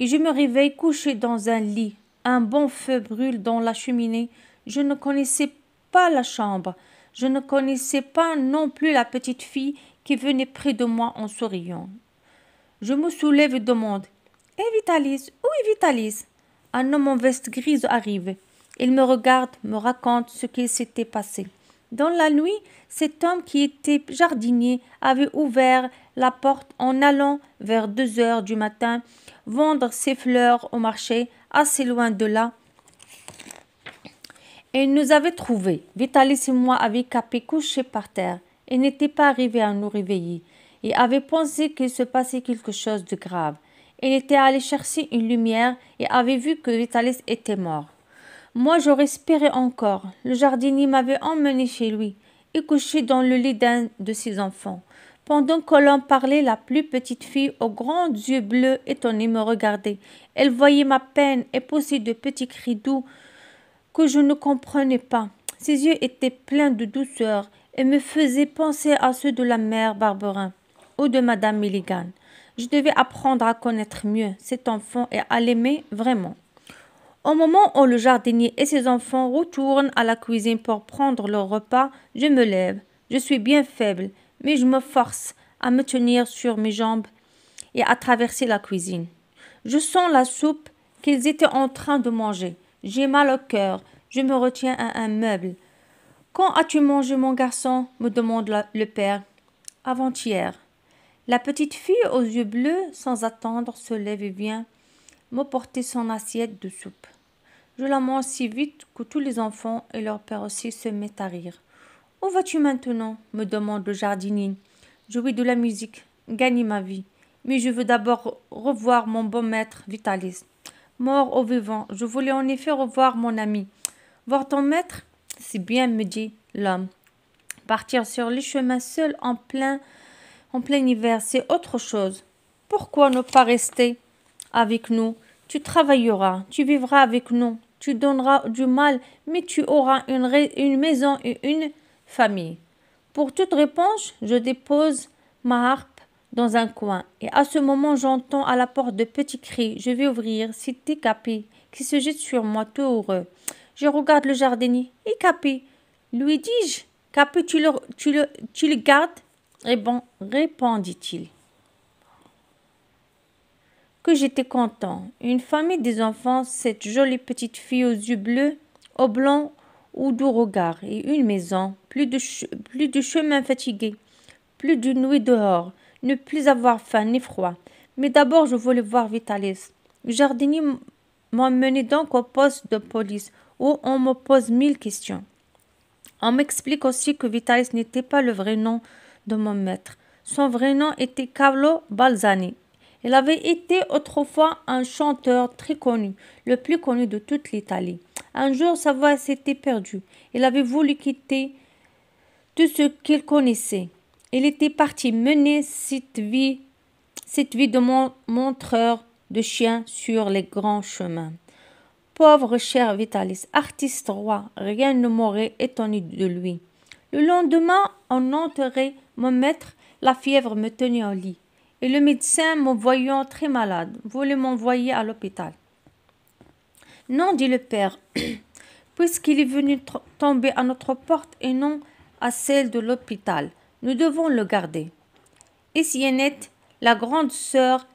Et je me réveille couché dans un lit. Un bon feu brûle dans la cheminée. Je ne connaissais pas la chambre. Je ne connaissais pas non plus la petite fille qui venait près de moi en souriant. Je me soulève et demande « Eh Vitalis, où est Vitalis ?» Un homme en veste grise arrive. Il me regarde, me raconte ce qu'il s'était passé. Dans la nuit, cet homme qui était jardinier avait ouvert la porte en allant vers 2 heures du matin vendre ses fleurs au marché, assez loin de là. Et il nous avait trouvés. Vitalis et moi avions Capé couché par terre. Il n'était pas arrivé à nous réveiller et avait pensé qu'il se passait quelque chose de grave. Il était allé chercher une lumière et avait vu que Vitalis était mort. Moi, je respirais encore. Le jardinier m'avait emmené chez lui et couché dans le lit d'un de ses enfants. Pendant que l'on parlait, la plus petite fille, aux grands yeux bleus étonnés, me regardait. Elle voyait ma peine et poussait de petits cris doux que je ne comprenais pas. Ses yeux étaient pleins de douceur et me faisaient penser à ceux de la mère Barberin ou de Madame Milligan. Je devais apprendre à connaître mieux cet enfant et à l'aimer vraiment. Au moment où le jardinier et ses enfants retournent à la cuisine pour prendre leur repas, je me lève. Je suis bien faible, mais je me force à me tenir sur mes jambes et à traverser la cuisine. Je sens la soupe qu'ils étaient en train de manger. J'ai mal au cœur. Je me retiens à un meuble. Quand as-tu mangé, mon garçon ? Me demande le père. Avant-hier. La petite fille aux yeux bleus, sans attendre, se lève et vient me porter son assiette de soupe. Je la mange si vite que tous les enfants et leur père aussi se mettent à rire. Où vas-tu maintenant ? Me demande le jardinier. Jouer de la musique, gagner ma vie. Mais je veux d'abord revoir mon bon maître Vitalis. Mort ou vivant, je voulais en effet revoir mon ami. Voir ton maître, c'est bien, me dit l'homme. Partir sur les chemins seul en plein hiver, c'est autre chose. Pourquoi ne pas rester avec nous ? Tu travailleras, tu vivras avec nous, tu donneras du mal, mais tu auras une maison et une famille. Pour toute réponse, je dépose ma harpe dans un coin, et à ce moment, j'entends à la porte de petits cris. Je vais ouvrir, c'était Capé, qui se jette sur moi tout heureux. Je regarde le jardinier. Et Capé, lui dis-je, Capé, tu le gardes ? Eh bon, répondit-il. que j'étais content. Une famille, des enfants, cette jolie petite fille aux yeux bleus, au blanc ou doux regard, et une maison, plus de chemin fatigué, plus de nuit dehors, ne plus avoir faim ni froid. Mais d'abord, je voulais voir Vitalis. Le jardinier m'emmenait donc au poste de police, où on me pose 1000 questions. On m'explique aussi que Vitalis n'était pas le vrai nom de mon maître. Son vrai nom était Carlo Balzani. Il avait été autrefois un chanteur très connu, le plus connu de toute l'Italie. Un jour, sa voix s'était perdue. Il avait voulu quitter tout ce qu'il connaissait. Il était parti mener cette vie de montreur de chiens sur les grands chemins. Pauvre cher Vitalis, artiste roi, rien ne m'aurait étonné de lui. Le lendemain, on enterrait mon maître, la fièvre me tenait au lit, et le médecin, me voyant très malade, voulait m'envoyer à l'hôpital. Non, dit le père, puisqu'il est venu tomber à notre porte et non à celle de l'hôpital, nous devons le garder. Et Siennette, la grande sœur,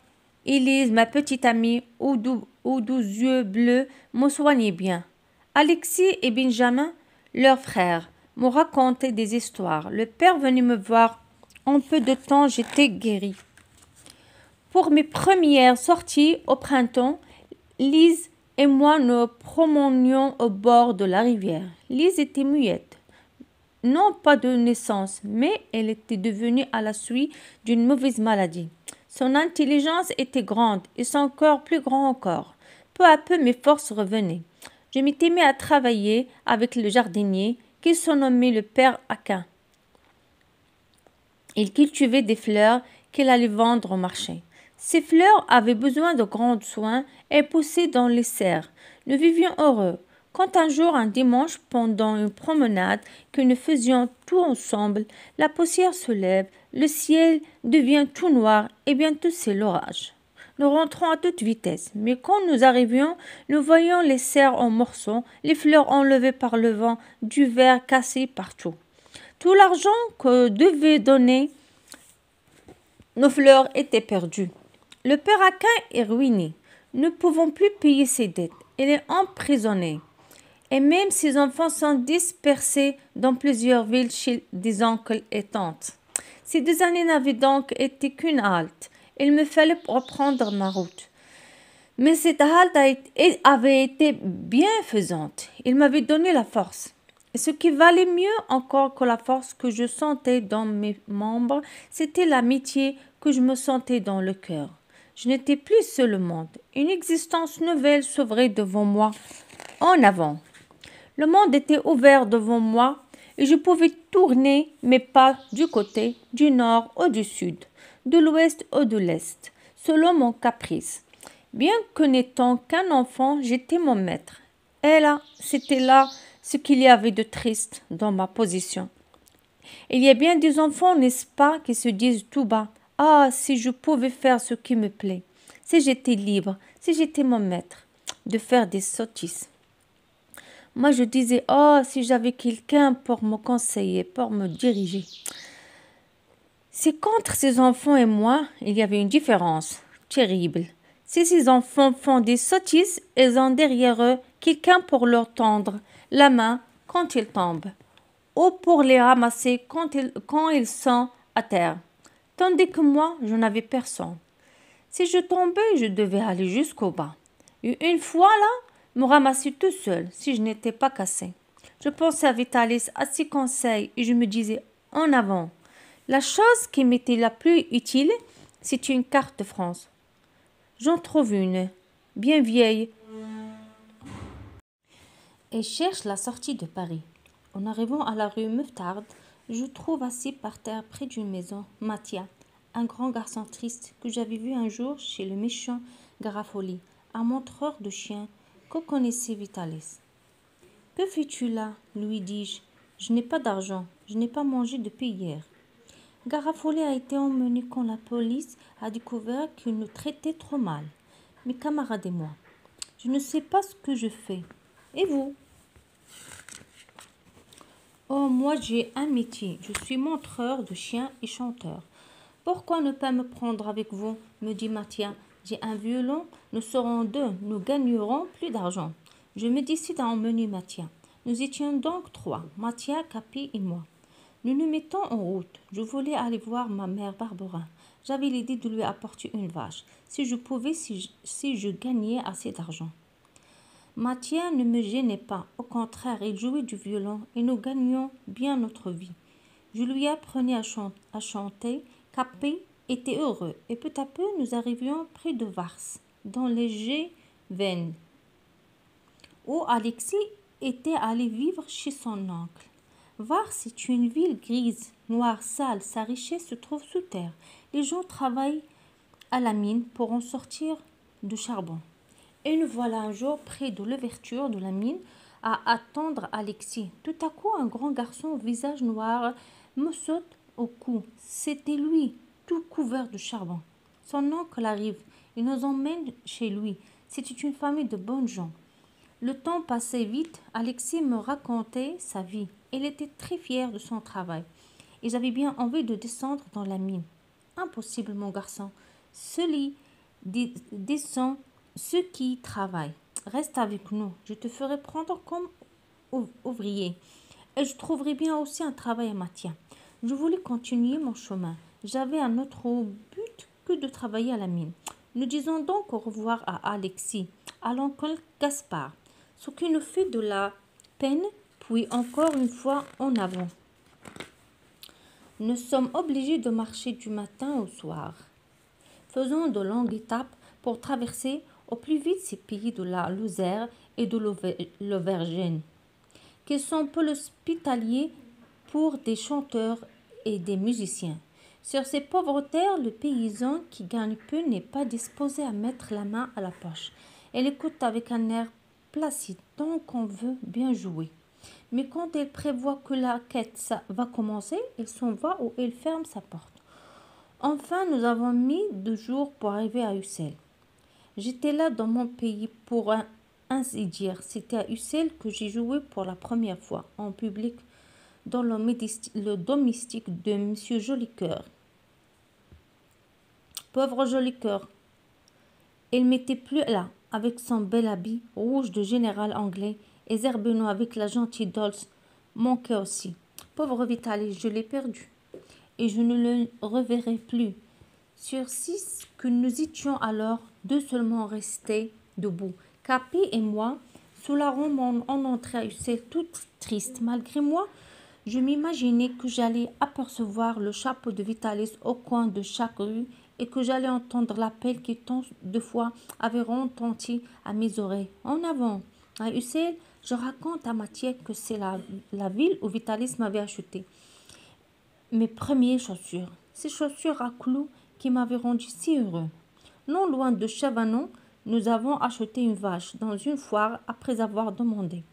Élise, ma petite amie, aux doux yeux bleus, me soignaient bien. Alexis et Benjamin, leurs frères, me racontaient des histoires. Le père venait me voir. En peu de temps, j'étais guérie. Pour mes premières sorties au printemps, Lise et moi nous promenions au bord de la rivière. Lise était muette. Non pas de naissance, mais elle était devenue à la suite d'une mauvaise maladie. Son intelligence était grande et son cœur plus grand encore. Peu à peu, mes forces revenaient. Je m'étais mis à travailler avec le jardinier qui se nommait le père Aquin. Il cultivait des fleurs qu'il allait vendre au marché. Ces fleurs avaient besoin de grands soins et poussaient dans les serres. Nous vivions heureux. Quand un jour, un dimanche, pendant une promenade que nous faisions tous ensemble, la poussière se lève, le ciel devient tout noir et bientôt c'est l'orage. Nous rentrons à toute vitesse, mais quand nous arrivions, nous voyions les serres en morceaux, les fleurs enlevées par le vent, du verre cassé partout. Tout l'argent que devaient donner nos fleurs était perdu. Le père Aquin est ruiné. Nous ne pouvons plus payer ses dettes. Il est emprisonné. Et même ses enfants sont dispersés dans plusieurs villes chez des oncles et tantes. Ces 2 années n'avaient donc été qu'une halte. Il me fallait reprendre ma route. Mais cette halte avait été bienfaisante. Il m'avait donné la force. Et ce qui valait mieux encore que la force que je sentais dans mes membres, c'était l'amitié que je me sentais dans le cœur. Je n'étais plus seul au monde. Une existence nouvelle s'ouvrait devant moi, en avant. Le monde était ouvert devant moi et je pouvais tourner mes pas du côté, du nord ou du sud, de l'ouest ou de l'est, selon mon caprice. Bien que n'étant qu'un enfant, j'étais mon maître. Et là, c'était là ce qu'il y avait de triste dans ma position. Il y a bien des enfants, n'est-ce pas, qui se disent tout bas « Ah, si je pouvais faire ce qui me plaît, si j'étais libre, si j'étais mon maître, de faire des sottises. » Moi, je disais « Oh, si j'avais quelqu'un pour me conseiller, pour me diriger. » C'est qu'entre ces enfants et moi, il y avait une différence terrible. Si ces enfants font des sottises, ils ont derrière eux quelqu'un pour leur tendre la main quand ils tombent, ou pour les ramasser quand ils sont à terre. Tandis que moi, je n'avais personne. Si je tombais, je devais aller jusqu'au bas. Et une fois là, me ramasser tout seul, si je n'étais pas cassé. Je pensais à Vitalis, à ses conseils, et je me disais, en avant. La chose qui m'était la plus utile, c'est une carte de France. J'en trouve une, bien vieille, et cherche la sortie de Paris. En arrivant à la rue Mouffetard, je trouve assis par terre près d'une maison Mathia, un grand garçon triste que j'avais vu un jour chez le méchant Garofoli, un montreur de chiens que connaissait Vitalis. « Que fais-tu là ?» lui dis-je. « Je n'ai pas d'argent, je n'ai pas mangé depuis hier. » Garofoli a été emmené quand la police a découvert qu'il nous traitait trop mal. Mes camarades et moi. Je ne sais pas ce que je fais. Et vous ? Oh, moi j'ai un métier. Je suis montreur de chiens et chanteur. Pourquoi ne pas me prendre avec vous ? Me dit Mathia. J'ai un violon, nous serons deux, nous gagnerons plus d'argent. Je me décide à emmener Mathia. Nous étions donc trois, Mathia, Capi et moi. Nous nous mettons en route. Je voulais aller voir ma mère Barbara. J'avais l'idée de lui apporter une vache, si je pouvais, si je gagnais assez d'argent. Mathia ne me gênait pas. Au contraire, il jouait du violon et nous gagnions bien notre vie. Je lui apprenais à chanter. Capi était heureux et peu à peu nous arrivions près de Vars, dans les Gévennes, où Alexis était allé vivre chez son oncle. Vars est une ville grise, noire, sale. Sa richesse se trouve sous terre. Les gens travaillent à la mine pour en sortir du charbon. Et nous voilà un jour près de l'ouverture de la mine à attendre Alexis. Tout à coup, un grand garçon au visage noir me saute au cou. C'était lui, tout couvert de charbon. Son oncle arrive et nous emmène chez lui. C'était une famille de bonnes gens. Le temps passait vite. Alexis me racontait sa vie. Il était très fier de son travail. Et j'avais bien envie de descendre dans la mine. Impossible, mon garçon. Celui descend ceux qui travaillent. Reste avec nous. Je te ferai prendre comme ouvrier. Et je trouverai bien aussi un travail à Mathia. Je voulais continuer mon chemin. J'avais un autre but que de travailler à la mine. Nous disons donc au revoir à Alexis, à l'oncle Gaspard, ce qui nous fait de la peine, puis encore une fois en avant. Nous sommes obligés de marcher du matin au soir. Faisons de longues étapes pour traverser au plus vite ces pays de la Lozère et de l'Auvergne, qui sont peu hospitaliers pour des chanteurs et des musiciens. Sur ces pauvres terres, le paysan qui gagne peu n'est pas disposé à mettre la main à la poche. Il écoute avec un air placide tant qu'on veut bien jouer. Mais quand il prévoit que la quête va commencer, il s'en va ou il ferme sa porte. Enfin, nous avons mis 2 jours pour arriver à Ussel. J'étais là dans mon pays pour ainsi dire. C'était à Ussel que j'ai joué pour la première fois en public dans le domestique de M. Jolicoeur. Pauvre Jolicoeur, il n'était plus là, avec son bel habit rouge de général anglais et Zerbeno avec la gentille Dolce manquait aussi. Pauvre Vitalis, je l'ai perdu et je ne le reverrai plus. Sur 6 que nous étions alors, 2 seulement restaient debout. Capi et moi, sous la ronde, on entrait à Ussel toute triste. Malgré moi, je m'imaginais que j'allais apercevoir le chapeau de Vitalis au coin de chaque rue et que j'allais entendre l'appel qui tant de fois avait retenti à mes oreilles. En avant, à Ussel, je raconte à Mathieu que c'est la ville où Vitalis m'avait acheté mes premières chaussures. Ces chaussures à clous qui m'avaient rendu si heureux. Non loin de Chavanon, nous avons acheté une vache dans une foire après avoir demandé,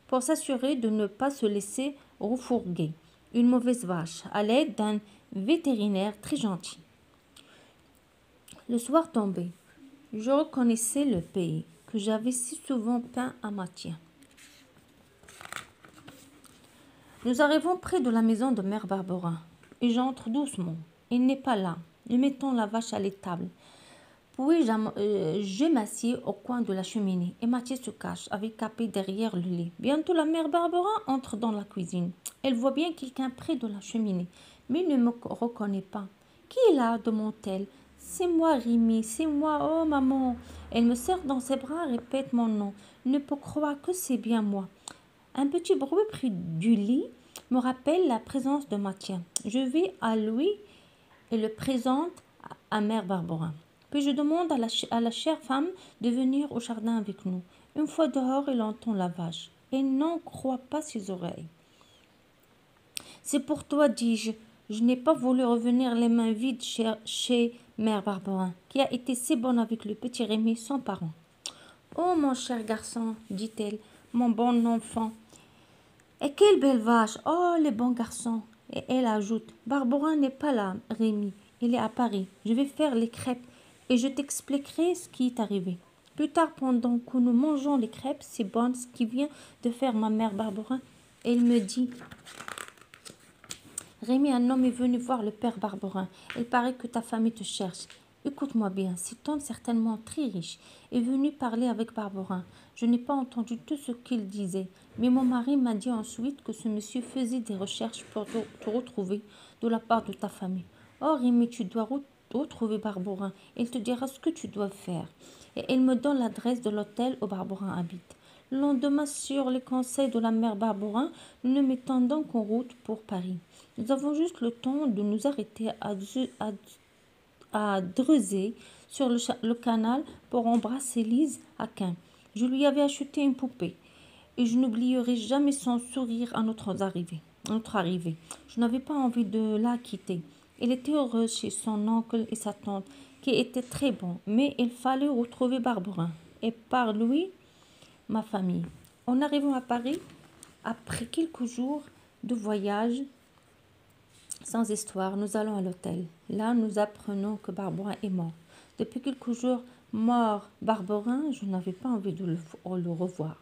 pour s'assurer de ne pas se laisser refourguer, une mauvaise vache, à l'aide d'un vétérinaire très gentil. Le soir tombé, je reconnaissais le pays que j'avais si souvent peint à Mathieu. Nous arrivons près de la maison de mère Barbara et j'entre doucement. Il n'est pas là. Nous mettons la vache à l'étable. Puis je m'assieds au coin de la cheminée et Mathieu se cache avec Capi derrière le lit. Bientôt la mère Barbara entre dans la cuisine. Elle voit bien quelqu'un près de la cheminée, mais ne me reconnaît pas. Qui est là demande-t-elle. C'est moi, Rémi, c'est moi, oh maman. Elle me serre dans ses bras, répète mon nom. Ne peut croire que c'est bien moi. Un petit bruit près du lit me rappelle la présence de Mathieu. Je vais à lui et le présente à mère Barbara. Puis je demande à la chère femme de venir au jardin avec nous. Une fois dehors, il entend la vache. Et n'en croit pas ses oreilles. C'est pour toi, dis-je. Je n'ai pas voulu revenir les mains vides chez mère Barbara, qui a été si bonne avec le petit Rémi, son parent. Oh, mon cher garçon, dit-elle, mon bon enfant. Et quelle belle vache! Oh, les bons garçons! Et elle ajoute, Barbara n'est pas là, Rémi. Il est à Paris. Je vais faire les crêpes et je t'expliquerai ce qui est arrivé. Plus tard, pendant que nous mangeons les crêpes, c'est bonne ce qui vient de faire ma mère Barbara. Elle me dit, Rémi, un homme est venu voir le père Barberin. Il paraît que ta famille te cherche. Écoute-moi bien, cet homme certainement très riche est venu parler avec Barberin. Je n'ai pas entendu tout ce qu'il disait, mais mon mari m'a dit ensuite que ce monsieur faisait des recherches pour te retrouver de la part de ta famille. Oh Rémi, tu dois retrouver Barberin. Il te dira ce que tu dois faire. Et il me donne l'adresse de l'hôtel où Barberin habite. Le lendemain, sur les conseils de la mère Barberin, nous nous mettons donc en route pour Paris. Nous avons juste le temps de nous arrêter à Drezé, sur le canal, pour embrasser Lise à Caen. Je lui avais acheté une poupée et je n'oublierai jamais son sourire à notre arrivée. Je n'avais pas envie de la quitter. Elle était heureuse chez son oncle et sa tante, qui étaient très bons, mais il fallait retrouver Barberin et par lui ma famille. En arrivant à Paris, après quelques jours de voyage, sans histoire, nous allons à l'hôtel. Là, nous apprenons que Barberin est mort. Depuis quelques jours, mort Barberin, je n'avais pas envie de le revoir.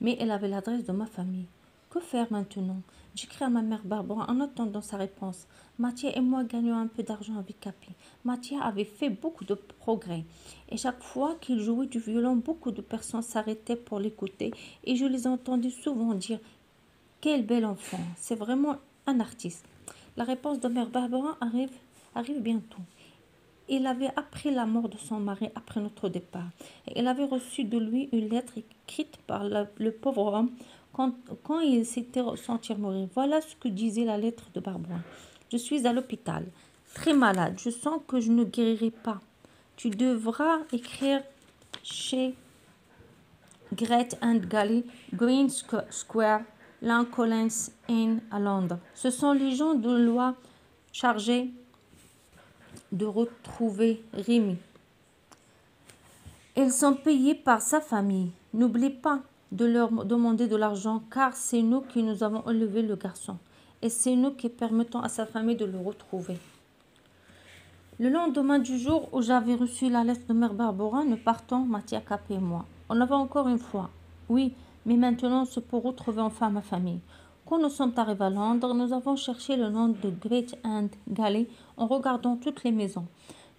Mais elle avait l'adresse de ma famille. Que faire maintenant? J'écris à ma mère Barberin en attendant sa réponse. Mathia et moi gagnons un peu d'argent avec Capi. Mathia avait fait beaucoup de progrès. Et chaque fois qu'il jouait du violon, beaucoup de personnes s'arrêtaient pour l'écouter. Et je les entendais souvent dire: quel bel enfant, c'est vraiment un artiste. La réponse de mère Barberin arrive bientôt. Il avait appris la mort de son mari après notre départ. Et il avait reçu de lui une lettre écrite par le pauvre homme quand il s'était senti mourir. Voilà ce que disait la lettre de Barberin. Je suis à l'hôpital, très malade. Je sens que je ne guérirai pas. Tu devras écrire chez Great and Galley, Green Square, Lincoln's Inn à Londres. Ce sont les gens de loi chargés de retrouver Rémi. Ils sont payés par sa famille. N'oublie pas de leur demander de l'argent, car c'est nous qui nous avons élevé le garçon. Et c'est nous qui permettons à sa famille de le retrouver. Le lendemain du jour où j'avais reçu la lettre de mère Barberin, nous partons, Mathia Capet et moi. On avait encore une fois. Oui, mais maintenant c'est pour retrouver enfin ma famille. Quand nous sommes arrivés à Londres, nous avons cherché le nom de Great and Galley en regardant toutes les maisons.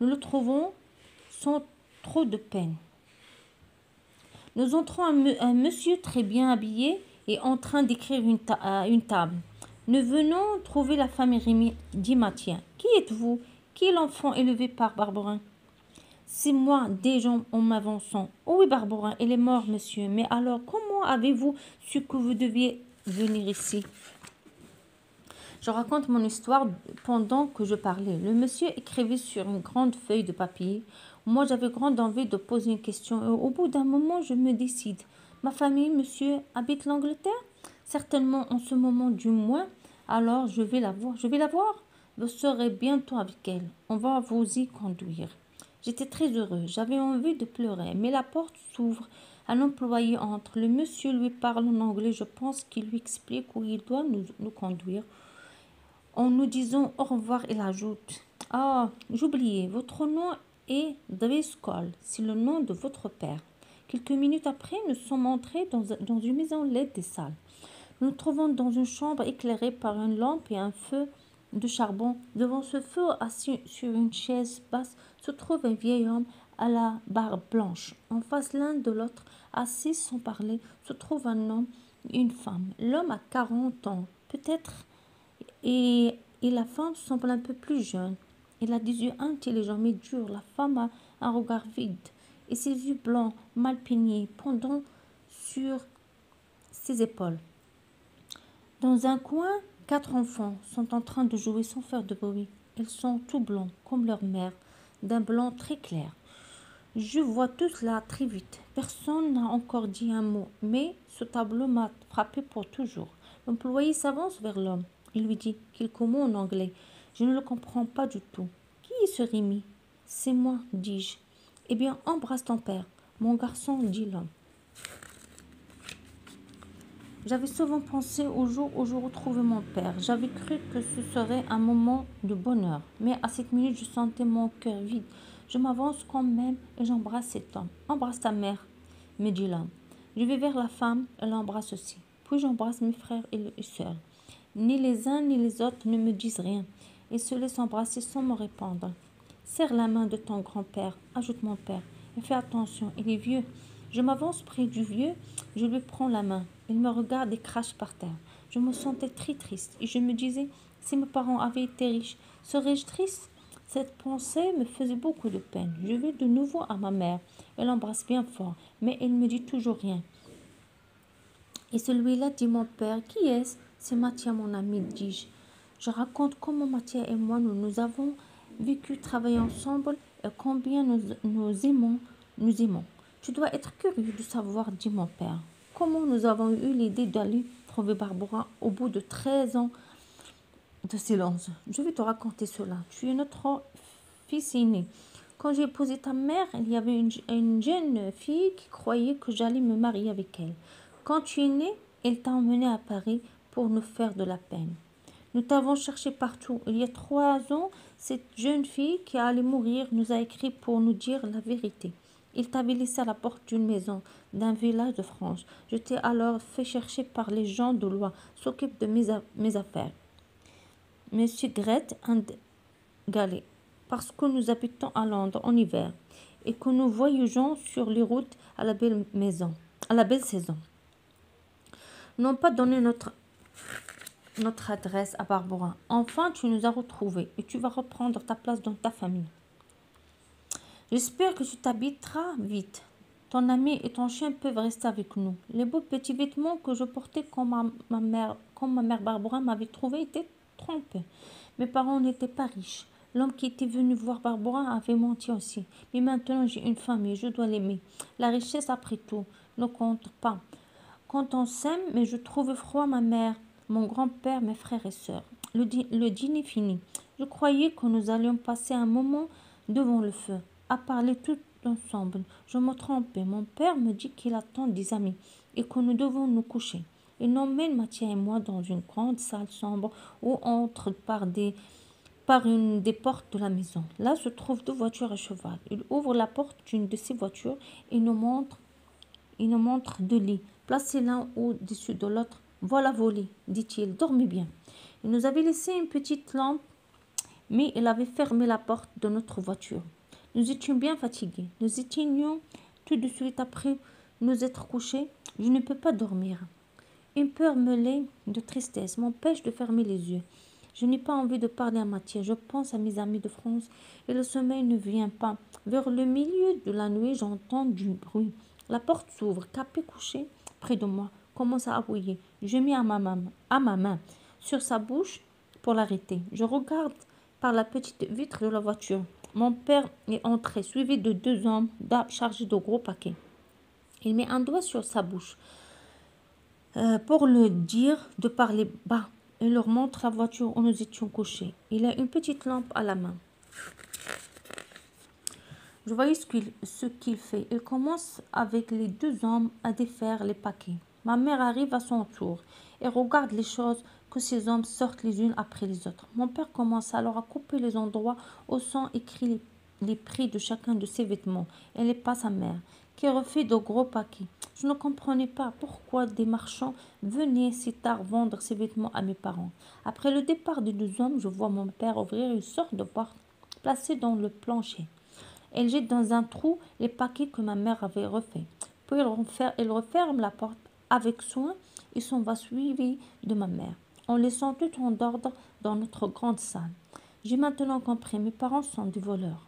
Nous le trouvons sans trop de peine. Nous entrons un monsieur très bien habillé et en train d'écrire une table. Nous venons trouver la famille Rémi, dit Mathia. Qui êtes-vous? Qui est l'enfant élevé par Barberin? C'est moi, des gens en m'avançant. Oh oui, Barberin, il est mort, monsieur. Mais alors, comment avez-vous su que vous deviez venir ici? Je raconte mon histoire pendant que je parlais. Le monsieur écrivait sur une grande feuille de papier. Moi, j'avais grande envie de poser une question. Et au bout d'un moment, je me décide. Ma famille, monsieur, habite l'Angleterre? Certainement en ce moment du moins. Alors, je vais la voir. Je vais la voir. Vous serez bientôt avec elle. On va vous y conduire. J'étais très heureux. J'avais envie de pleurer. Mais la porte s'ouvre. Un employé entre. Le monsieur lui parle en anglais. Je pense qu'il lui explique où il doit nous conduire. En nous disant au revoir, il ajoute: ah, j'oubliais, votre nom est Driscoll, c'est le nom de votre père. Quelques minutes après, nous sommes entrés dans une maison laide et sale. Nous nous trouvons dans une chambre éclairée par une lampe et un feu de charbon. Devant ce feu, assis sur une chaise basse, se trouve un vieil homme à la barbe blanche. En face l'un de l'autre, assis sans parler, se trouve un homme et une femme. L'homme a 40 ans, peut-être, et la femme semble un peu plus jeune. Il a des yeux intelligents mais durs. La femme a un regard vide et ses yeux blancs, mal peignés, pendant sur ses épaules. Dans un coin, 4 enfants sont en train de jouer sans faire de bruit. Ils sont tout blancs, comme leur mère, d'un blanc très clair. Je vois tout cela très vite. Personne n'a encore dit un mot, mais ce tableau m'a frappé pour toujours. L'employé s'avance vers l'homme. Il lui dit quelques mots en anglais. Je ne le comprends pas du tout. Qui est ce Rémi? C'est moi, dis-je. Eh bien, embrasse ton père. Mon garçon, dit l'homme. J'avais souvent pensé au jour où je retrouvais mon père. J'avais cru que ce serait un moment de bonheur. Mais à cette minute, je sentais mon cœur vide. Je m'avance quand même et j'embrasse cet homme. Embrasse ta mère, me dit l'homme. Je vais vers la femme, elle l'embrasse aussi. Puis j'embrasse mes frères et sœurs. Ni les uns ni les autres ne me disent rien. Ils se laissent embrasser sans me répondre. Serre la main de ton grand-père, ajoute mon père, et fais attention, il est vieux. Je m'avance près du vieux, je lui prends la main. Il me regarde et crache par terre. Je me sentais très triste et je me disais, si mes parents avaient été riches, serais-je triste? Cette pensée me faisait beaucoup de peine. Je vais de nouveau à ma mère. Elle embrasse bien fort, mais elle me dit toujours rien. Et celui-là dit mon père, qui est-ce? C'est Mathia, mon ami, dis-je. Je raconte comment Mathia et moi, nous avons vécu, travaillé ensemble et combien nous aimons, nous aimons. Tu dois être curieux de savoir, dit mon père, comment nous avons eu l'idée d'aller trouver Barbara au bout de 13 ans de silence. Je vais te raconter cela. Tu es notre fils aîné. Quand j'ai épousé ta mère, il y avait une jeune fille qui croyait que j'allais me marier avec elle. Quand tu es né, elle t'a emmené à Paris pour nous faire de la peine. Nous t'avons cherché partout. Il y a 3 ans, cette jeune fille qui allait mourir nous a écrit pour nous dire la vérité. Il t'avait laissé à la porte d'une maison, d'un village de France. Je t'ai alors fait chercher par les gens de loi, s'occupent de mes affaires. Monsieur Grete and Gallet, parce que nous habitons à Londres en hiver et que nous voyageons sur les routes à la belle saison. Nous n'avons pas donné notre adresse à Barbara. Enfin, tu nous as retrouvés et tu vas reprendre ta place dans ta famille. J'espère que tu t'habiteras vite. Ton ami et ton chien peuvent rester avec nous. Les beaux petits vêtements que je portais quand ma mère Barbara m'avait trouvé étaient trompés. Mes parents n'étaient pas riches. L'homme qui était venu voir Barbara avait menti aussi. Mais maintenant, j'ai une famille, je dois l'aimer. La richesse, après tout, ne compte pas. Quand on s'aime, mais je trouve froid ma mère, mon grand-père, mes frères et sœurs. Le dîner fini. Je croyais que nous allions passer un moment devant le feu, à parler tout ensemble. Je me trompais. Mon père me dit qu'il attend des amis et que nous devons nous coucher. Il emmène Mathia et moi dans une grande salle sombre où on entre par une des portes de la maison. Là se trouvent 2 voitures à cheval. Il ouvre la porte d'une de ces voitures et nous montre 2 lits, placés l'un au-dessus de l'autre. Voilà vos lits, dit-il, dormez bien. Il nous avait laissé une petite lampe, mais il avait fermé la porte de notre voiture. Nous étions bien fatigués. Nous éteignions tout de suite après nous être couchés. Je ne peux pas dormir. Une peur mêlée de tristesse m'empêche de fermer les yeux. Je n'ai pas envie de parler à Mathia. Je pense à mes amis de France et le sommeil ne vient pas. Vers le milieu de la nuit, j'entends du bruit. La porte s'ouvre. Capé couché près de moi commence à aboyer. Je mets à ma main sur sa bouche pour l'arrêter. Je regarde par la petite vitre de la voiture. Mon père est entré, suivi de 2 hommes chargés de gros paquets. Il met un doigt sur sa bouche pour le dire de parler bas. Il leur montre la voiture où nous étions couchés. Il a une petite lampe à la main. Je voyais ce qu'il fait. Il commence avec les 2 hommes à défaire les paquets. Ma mère arrive à son tour et regarde les choses que ces hommes sortent les unes après les autres. Mon père commence alors à couper les endroits où sont écrits les prix de chacun de ses vêtements et les passe à mère, qui refait de gros paquets. Je ne comprenais pas pourquoi des marchands venaient si tard vendre ces vêtements à mes parents. Après le départ des 2 hommes, je vois mon père ouvrir une sorte de porte placée dans le plancher. Elle jette dans un trou les paquets que ma mère avait refaits. Puis elle referme la porte avec soin et s'en va suivi de ma mère, en laissant tout en ordre dans notre grande salle. J'ai maintenant compris, mes parents sont des voleurs.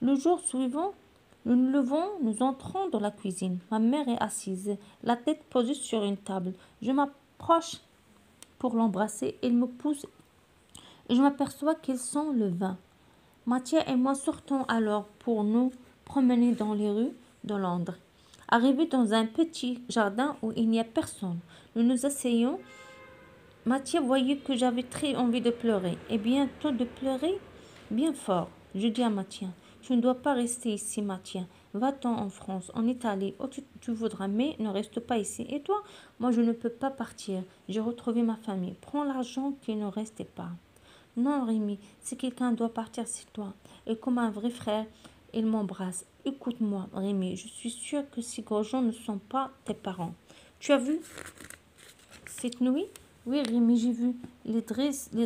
Le jour suivant, nous nous levons, nous entrons dans la cuisine. Ma mère est assise, la tête posée sur une table. Je m'approche pour l'embrasser. Elle me pousse et je m'aperçois qu'elle sent le vin. Mathia et moi sortons alors pour nous promener dans les rues de Londres. Arrivés dans un petit jardin où il n'y a personne, nous nous asseyons. Mathia voyait que j'avais très envie de pleurer, et bientôt de pleurer bien fort. Je dis à Mathia, tu ne dois pas rester ici, Mathia. Va-t'en en France, en Italie, où tu voudras, mais ne reste pas ici. Et toi? Moi, je ne peux pas partir. J'ai retrouvé ma famille. Prends l'argent qui ne restait pas. Non, Rémi, si quelqu'un doit partir, c'est toi. Et comme un vrai frère, il m'embrasse. Écoute-moi, Rémi, je suis sûre que ces gros gens ne sont pas tes parents. Tu as vu cette nuit? Oui, Rémi, j'ai vu. Les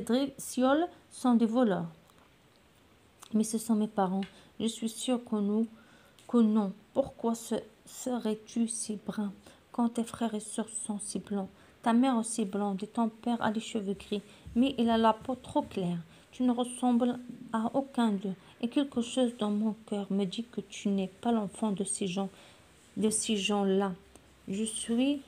Dracioles sont des voleurs. Mais ce sont mes parents. Je suis sûre que non. Pourquoi serais-tu si brun quand tes frères et sœurs sont si blancs? Ta mère aussi blonde et ton père a les cheveux gris, mais il a la peau trop claire. Tu ne ressembles à aucun d'eux, et quelque chose dans mon cœur me dit que tu n'es pas l'enfant de ces gens-là. Je suis,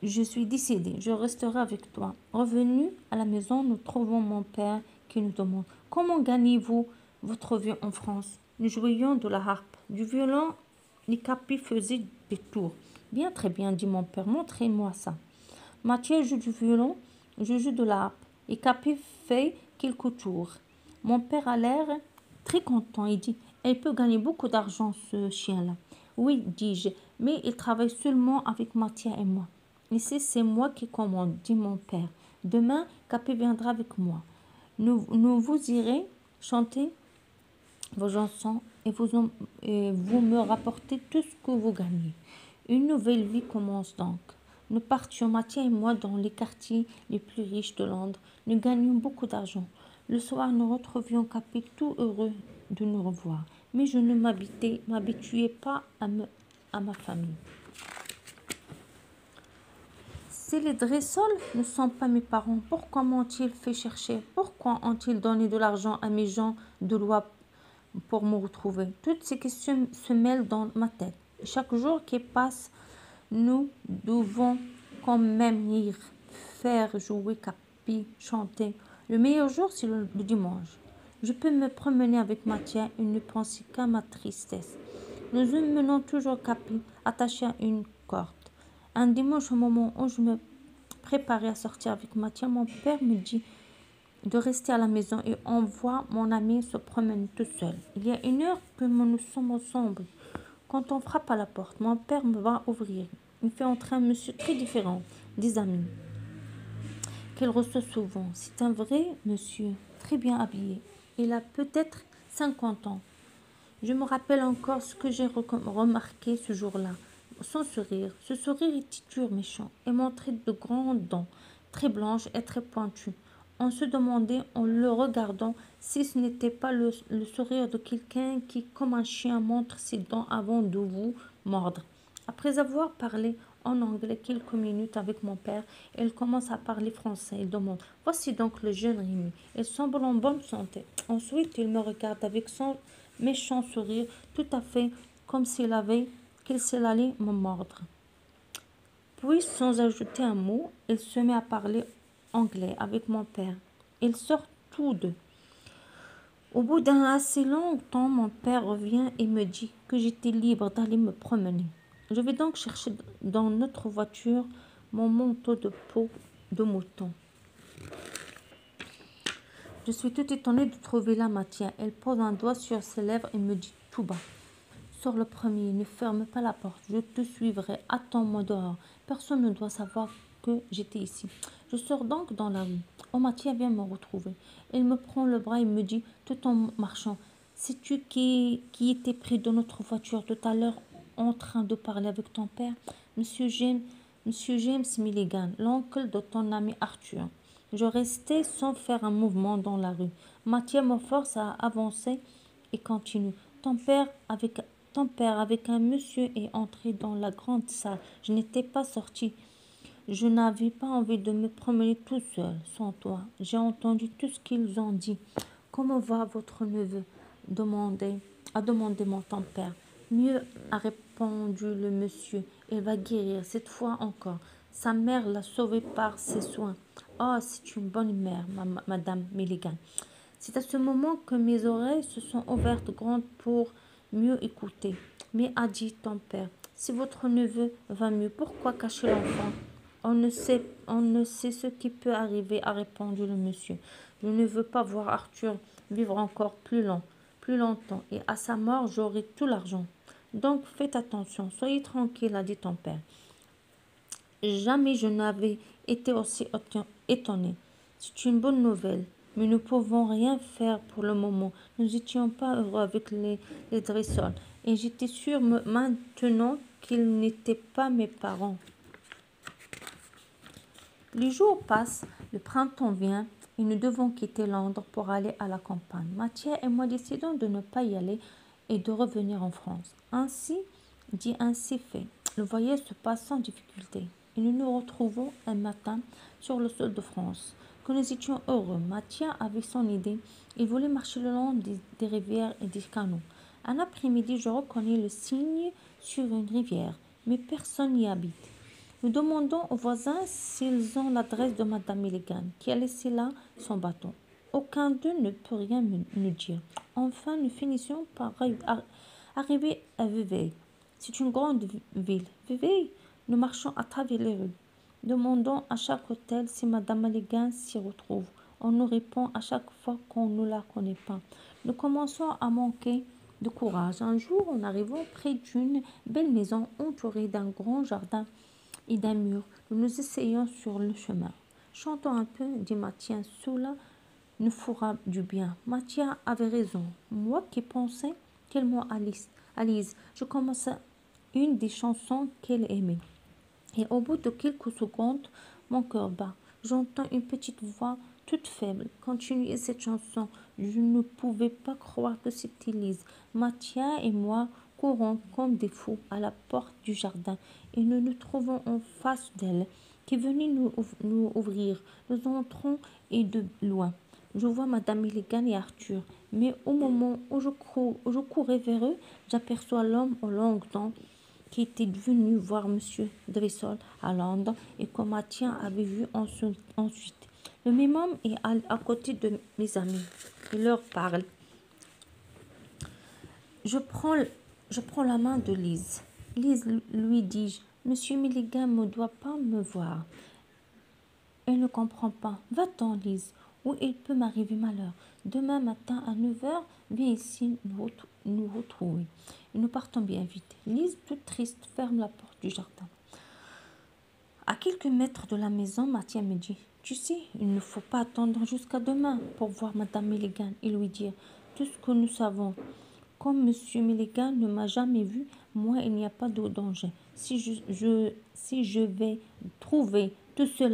je suis décidée, je resterai avec toi. Revenu à la maison, nous trouvons mon père qui nous demande: comment gagnez-vous votre vie en France? Nous jouions de la harpe, du violon, les capis faisaient des tours. Bien, très bien, dit mon père, montrez-moi ça. Mathieu joue du violon, je joue de la harpe, et Capi fait quelques tours. Mon père a l'air très content. Il dit: elle peut gagner beaucoup d'argent, ce chien-là. Oui, dis-je, mais il travaille seulement avec Mathieu et moi. Ici, c'est moi qui commande, dit mon père. Demain, Capi viendra avec moi. Nous vous irez chanter vos chansons et vous me rapportez tout ce que vous gagnez. Une nouvelle vie commence donc. Nous partions, Mathieu et moi, dans les quartiers les plus riches de Londres. Nous gagnions beaucoup d'argent. Le soir, nous retrouvions Capi tout heureux de nous revoir. Mais je ne m'habituais pas à ma famille. Si les Dressel ne sont pas mes parents, pourquoi m'ont-ils fait chercher? Pourquoi ont-ils donné de l'argent à mes gens de loi pour me retrouver? Toutes ces questions se mêlent dans ma tête. Chaque jour qui passe, nous devons quand même y faire jouer Capi, chanter. Le meilleur jour, c'est le dimanche. Je peux me promener avec Mathieu et ne penser qu'à ma tristesse. Nous emmenons toujours Capi attaché à une corde. Un dimanche, au moment où je me préparais à sortir avec Mathieu, mon père me dit de rester à la maison et on voit mon ami se promener tout seul. Il y a une heure que nous sommes ensemble. Quand on frappe à la porte, mon père me va ouvrir. Il fait entrer un monsieur très différent des amis qu'il reçoit souvent. C'est un vrai monsieur, très bien habillé. Il a peut-être 50 ans. Je me rappelle encore ce que j'ai remarqué ce jour-là. Son sourire. Ce sourire était dur, méchant, et montrait de grandes dents, très blanches et très pointues. On se demandait, en le regardant, si ce n'était pas le sourire de quelqu'un qui, comme un chien, montre ses dents avant de vous mordre. Après avoir parlé en anglais quelques minutes avec mon père, il commence à parler français. Il demande: voici donc le jeune Rémi. Il semble en bonne santé. Ensuite, il me regarde avec son méchant sourire, tout à fait comme s'il allait me mordre. Puis, sans ajouter un mot, il se met à parler anglais avec mon père. Ils sortent tous deux. Au bout d'un assez long temps, mon père revient et me dit que j'étais libre d'aller me promener. Je vais donc chercher dans notre voiture mon manteau de peau de mouton. Je suis tout étonnée de trouver là Mathieu. Elle pose un doigt sur ses lèvres et me dit tout bas: sors le premier, ne ferme pas la porte, je te suivrai, attends-moi dehors. Personne ne doit savoir que j'étais ici. Je sors donc dans la rue. Oh, Mathieu vient me retrouver. Il me prend le bras et me dit, tout en marchant: sais-tu qui était près de notre voiture tout à l'heure en train de parler avec ton père? Monsieur James Milligan, l'oncle de ton ami Arthur. Je restais sans faire un mouvement dans la rue. Mathieu me force à avancer et continue. Ton père avec un monsieur est entré dans la grande salle. Je n'étais pas sortie. Je n'avais pas envie de me promener tout seul, sans toi. J'ai entendu tout ce qu'ils ont dit. Comment va votre neveu? A demandé mon père. Mieux, a répondu le monsieur. Il va guérir, cette fois encore. Sa mère l'a sauvé par ses soins. Oh, c'est une bonne mère, madame Milligan. C'est à ce moment que mes oreilles se sont ouvertes grandes pour mieux écouter. Mais a dit ton père, si votre neveu va mieux, pourquoi cacher l'enfant? On ne sait ce qui peut arriver, a répondu le monsieur. Je ne veux pas voir Arthur vivre encore plus longtemps, et à sa mort, j'aurai tout l'argent. Donc faites attention, soyez tranquille, a dit ton père. Jamais je n'avais été aussi étonnée. C'est une bonne nouvelle, mais nous ne pouvons rien faire pour le moment. Nous n'étions pas heureux avec les Dressel, et j'étais sûre maintenant qu'ils n'étaient pas mes parents. Les jours passent, le printemps vient, et nous devons quitter Londres pour aller à la campagne. Mathia et moi décidons de ne pas y aller et de revenir en France. Ainsi dit, ainsi fait. Le voyage se passe sans difficulté et nous nous retrouvons un matin sur le sol de France. Que nous étions heureux. Mathia avait son idée. Il voulait marcher le long des rivières et des canaux. Un après-midi, je reconnais le signe sur une rivière, mais personne n'y habite. Nous demandons aux voisins s'ils ont l'adresse de Madame Milligan, qui a laissé là son bâton. Aucun d'eux ne peut rien nous dire. Enfin, nous finissons par arriver à Vevey. C'est une grande ville. Vevey, nous marchons à travers les rues. Demandons à chaque hôtel si Madame Milligan s'y retrouve. On nous répond à chaque fois qu'on ne la connaît pas. Nous commençons à manquer de courage. Un jour, en arrivant près d'une belle maison entourée d'un grand jardin et d'un mur, nous nous essayons sur le chemin. Chantons un peu, dit Mathia, cela nous fera du bien. Mathia avait raison. Moi qui pensais tellement à Lise, je commençais une des chansons qu'elle aimait. Et au bout de quelques secondes, mon cœur bat. J'entends une petite voix toute faible continuer cette chanson. Je ne pouvais pas croire que c'était Lise. Mathia et moi courons comme des fous à la porte du jardin et nous nous trouvons en face d'elle qui venait nous ouvrir. Nous entrons et de loin. Je vois Madame Milligan et Arthur, mais au moment où je courais vers eux, j'aperçois l'homme aux longues dents qui était venu voir Monsieur Dressel à Londres et que Mathia avait vu ensuite. Le même homme est à côté de mes amis. Il leur parle. Je prends la main de Lise. Lise, lui dis-je, Monsieur Milligan ne doit pas me voir. Elle ne comprend pas. Va-t'en, Lise, ou il peut m'arriver malheur. Demain matin à 9h, viens ici nous retrouver. Et nous partons bien vite. Lise, toute triste, ferme la porte du jardin. À quelques mètres de la maison, Mathia me dit, tu sais, il ne faut pas attendre jusqu'à demain pour voir Madame Milligan et lui dire tout ce que nous savons. Comme Monsieur Milligan ne m'a jamais vu, moi, il n'y a pas de danger. Si je vais trouver tout seul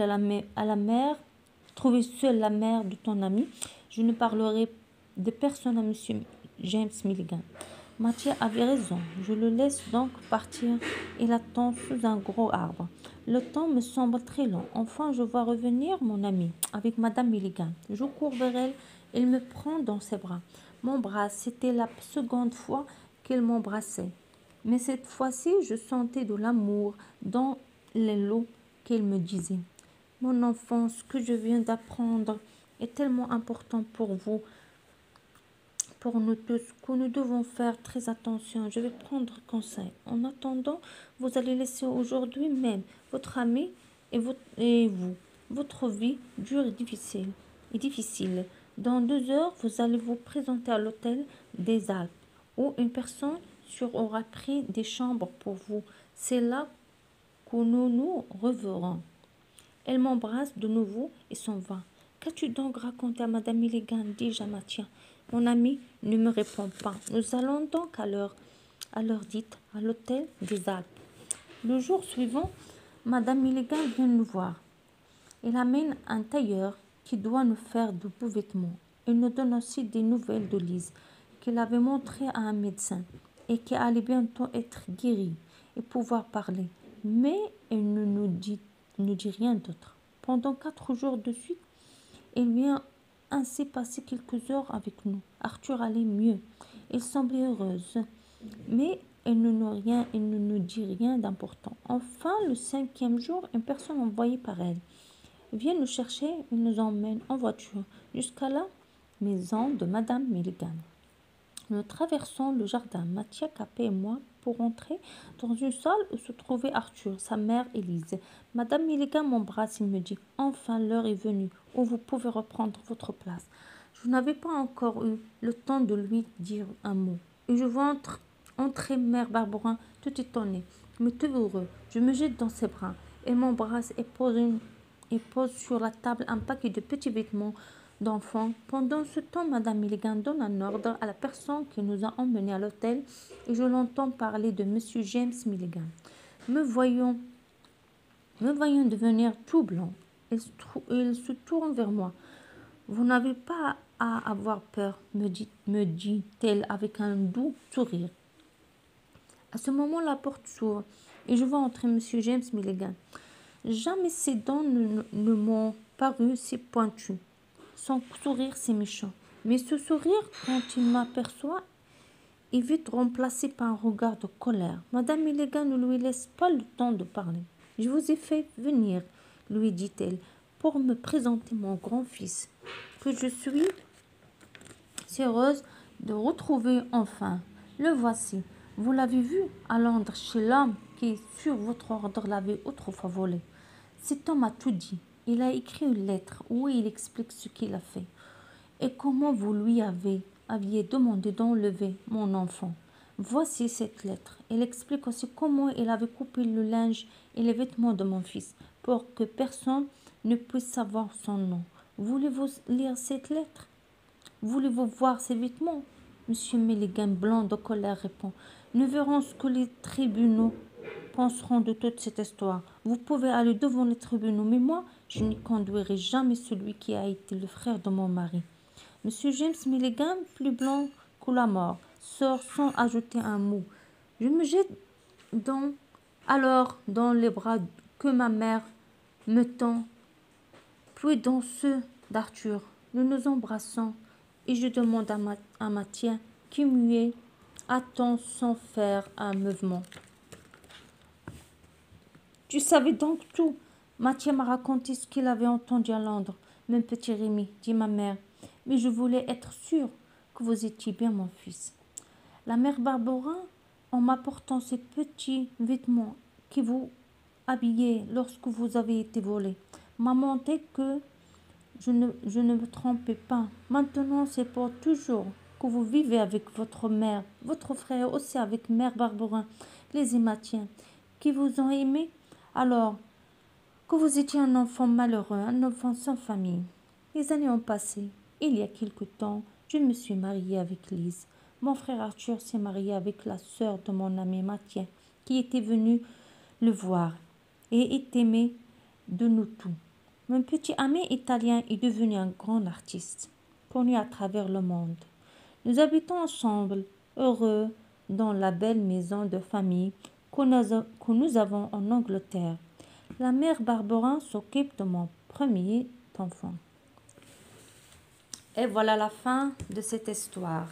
trouver seule la mère de ton ami, je ne parlerai de personne à Monsieur James Milligan. Mathia avait raison. Je le laisse donc partir et l'attends sous un gros arbre. Le temps me semble très long. Enfin, je vois revenir mon ami avec Madame Milligan. Je cours vers elle. Elle me prend dans ses bras. M'embrasse. C'était la seconde fois qu'elle m'embrassait. Mais cette fois-ci, je sentais de l'amour dans les mots qu'elle me disait. Mon enfant, ce que je viens d'apprendre est tellement important pour vous, pour nous tous, que nous devons faire très attention. Je vais prendre conseil. En attendant, vous allez laisser aujourd'hui même votre ami et vous. Votre vie dure et difficile. Dans 2 heures, vous allez vous présenter à l'hôtel des Alpes, où une personne aura pris des chambres pour vous. C'est là que nous nous reverrons. Elle m'embrasse de nouveau et s'en va. Qu'as-tu donc raconté à Madame Milligan, dis-je à Mathia. Mon ami ne me répond pas. Nous allons donc à l'heure dite à l'hôtel des Alpes. Le jour suivant, Madame Milligan vient nous voir. Elle amène un tailleur qui doit nous faire de beaux vêtements. Elle nous donne aussi des nouvelles de Lise, qu'elle avait montrées à un médecin et qui allait bientôt être guérie et pouvoir parler. Mais elle ne nous dit rien d'autre. Pendant 4 jours de suite, elle vient ainsi passer quelques heures avec nous. Arthur allait mieux. Elle semblait heureuse. Mais elle ne nous dit rien d'important. Enfin, le 5e jour, une personne envoyée par elle vient nous chercher et nous emmène en voiture jusqu'à la maison de Madame Milligan. Nous traversons le jardin, Mathia, Capet et moi, pour entrer dans une salle où se trouvait Arthur, sa mère Élise. Madame Milligan m'embrasse et me dit « Enfin, l'heure est venue où vous pouvez reprendre votre place. » Je n'avais pas encore eu le temps de lui dire un mot. Et je vois entrer Mère Barberin, tout étonnée, mais tout heureux. Je me jette dans ses bras. Elle m'embrasse et pose sur la table un paquet de petits vêtements d'enfants. Pendant ce temps, Madame Milligan donne un ordre à la personne qui nous a emmenés à l'hôtel et je l'entends parler de Monsieur James Milligan. Me voyant devenir tout blanc, il se tourne vers moi. Vous n'avez pas à avoir peur, me dit-elle avec un doux sourire. À ce moment, la porte s'ouvre et je vois entrer Monsieur James Milligan. Jamais ses dents ne m'ont paru si pointues. Son sourire si méchant. Mais ce sourire, quand il m'aperçoit, est vite remplacé par un regard de colère. Madame Milligan ne lui laisse pas le temps de parler. Je vous ai fait venir, lui dit-elle, pour me présenter mon grand-fils, que je suis si heureuse de retrouver enfin. Le voici. Vous l'avez vu à Londres chez l'homme qui, sur votre ordre, l'avait autrefois volé. Cet homme a tout dit. Il a écrit une lettre où il explique ce qu'il a fait et comment vous lui aviez demandé d'enlever mon enfant. Voici cette lettre. Elle explique aussi comment il avait coupé le linge et les vêtements de mon fils pour que personne ne puisse savoir son nom. Voulez-vous lire cette lettre? Voulez-vous voir ces vêtements? Monsieur Milligan, blanc de colère, répond. Nous verrons ce que les tribunaux penseront de toute cette histoire. Vous pouvez aller devant les tribunaux, mais moi, je n'y conduirai jamais celui qui a été le frère de mon mari. Monsieur James Milligan, plus blanc que la mort, sort sans ajouter un mot. Je me jette alors dans les bras que ma mère me tend, puis dans ceux d'Arthur. Nous nous embrassons et je demande à Mathien, qui muet, attend sans faire un mouvement. Tu savais donc tout. Mathien m'a raconté ce qu'il avait entendu à Londres. Mon petit Rémi, dit ma mère, mais je voulais être sûre que vous étiez bien mon fils. La mère Barbara, en m'apportant ces petits vêtements qui vous habillaient lorsque vous avez été volé, m'a montré que je ne me trompais pas. Maintenant, c'est pour toujours que vous vivez avec votre mère, votre frère aussi avec mère Barbara, les Ématiens, qui vous ont aimé alors que vous étiez un enfant malheureux, un enfant sans famille. Les années ont passé. Il y a quelque temps, je me suis mariée avec Lise. Mon frère Arthur s'est marié avec la sœur de mon ami Mathien, qui était venu le voir et est aimé de nous tous. Mon petit ami italien est devenu un grand artiste, connu à travers le monde. Nous habitons ensemble, heureux, dans la belle maison de famille que nous avons en Angleterre. La mère Barbara s'occupe de mon premier enfant. Et voilà la fin de cette histoire.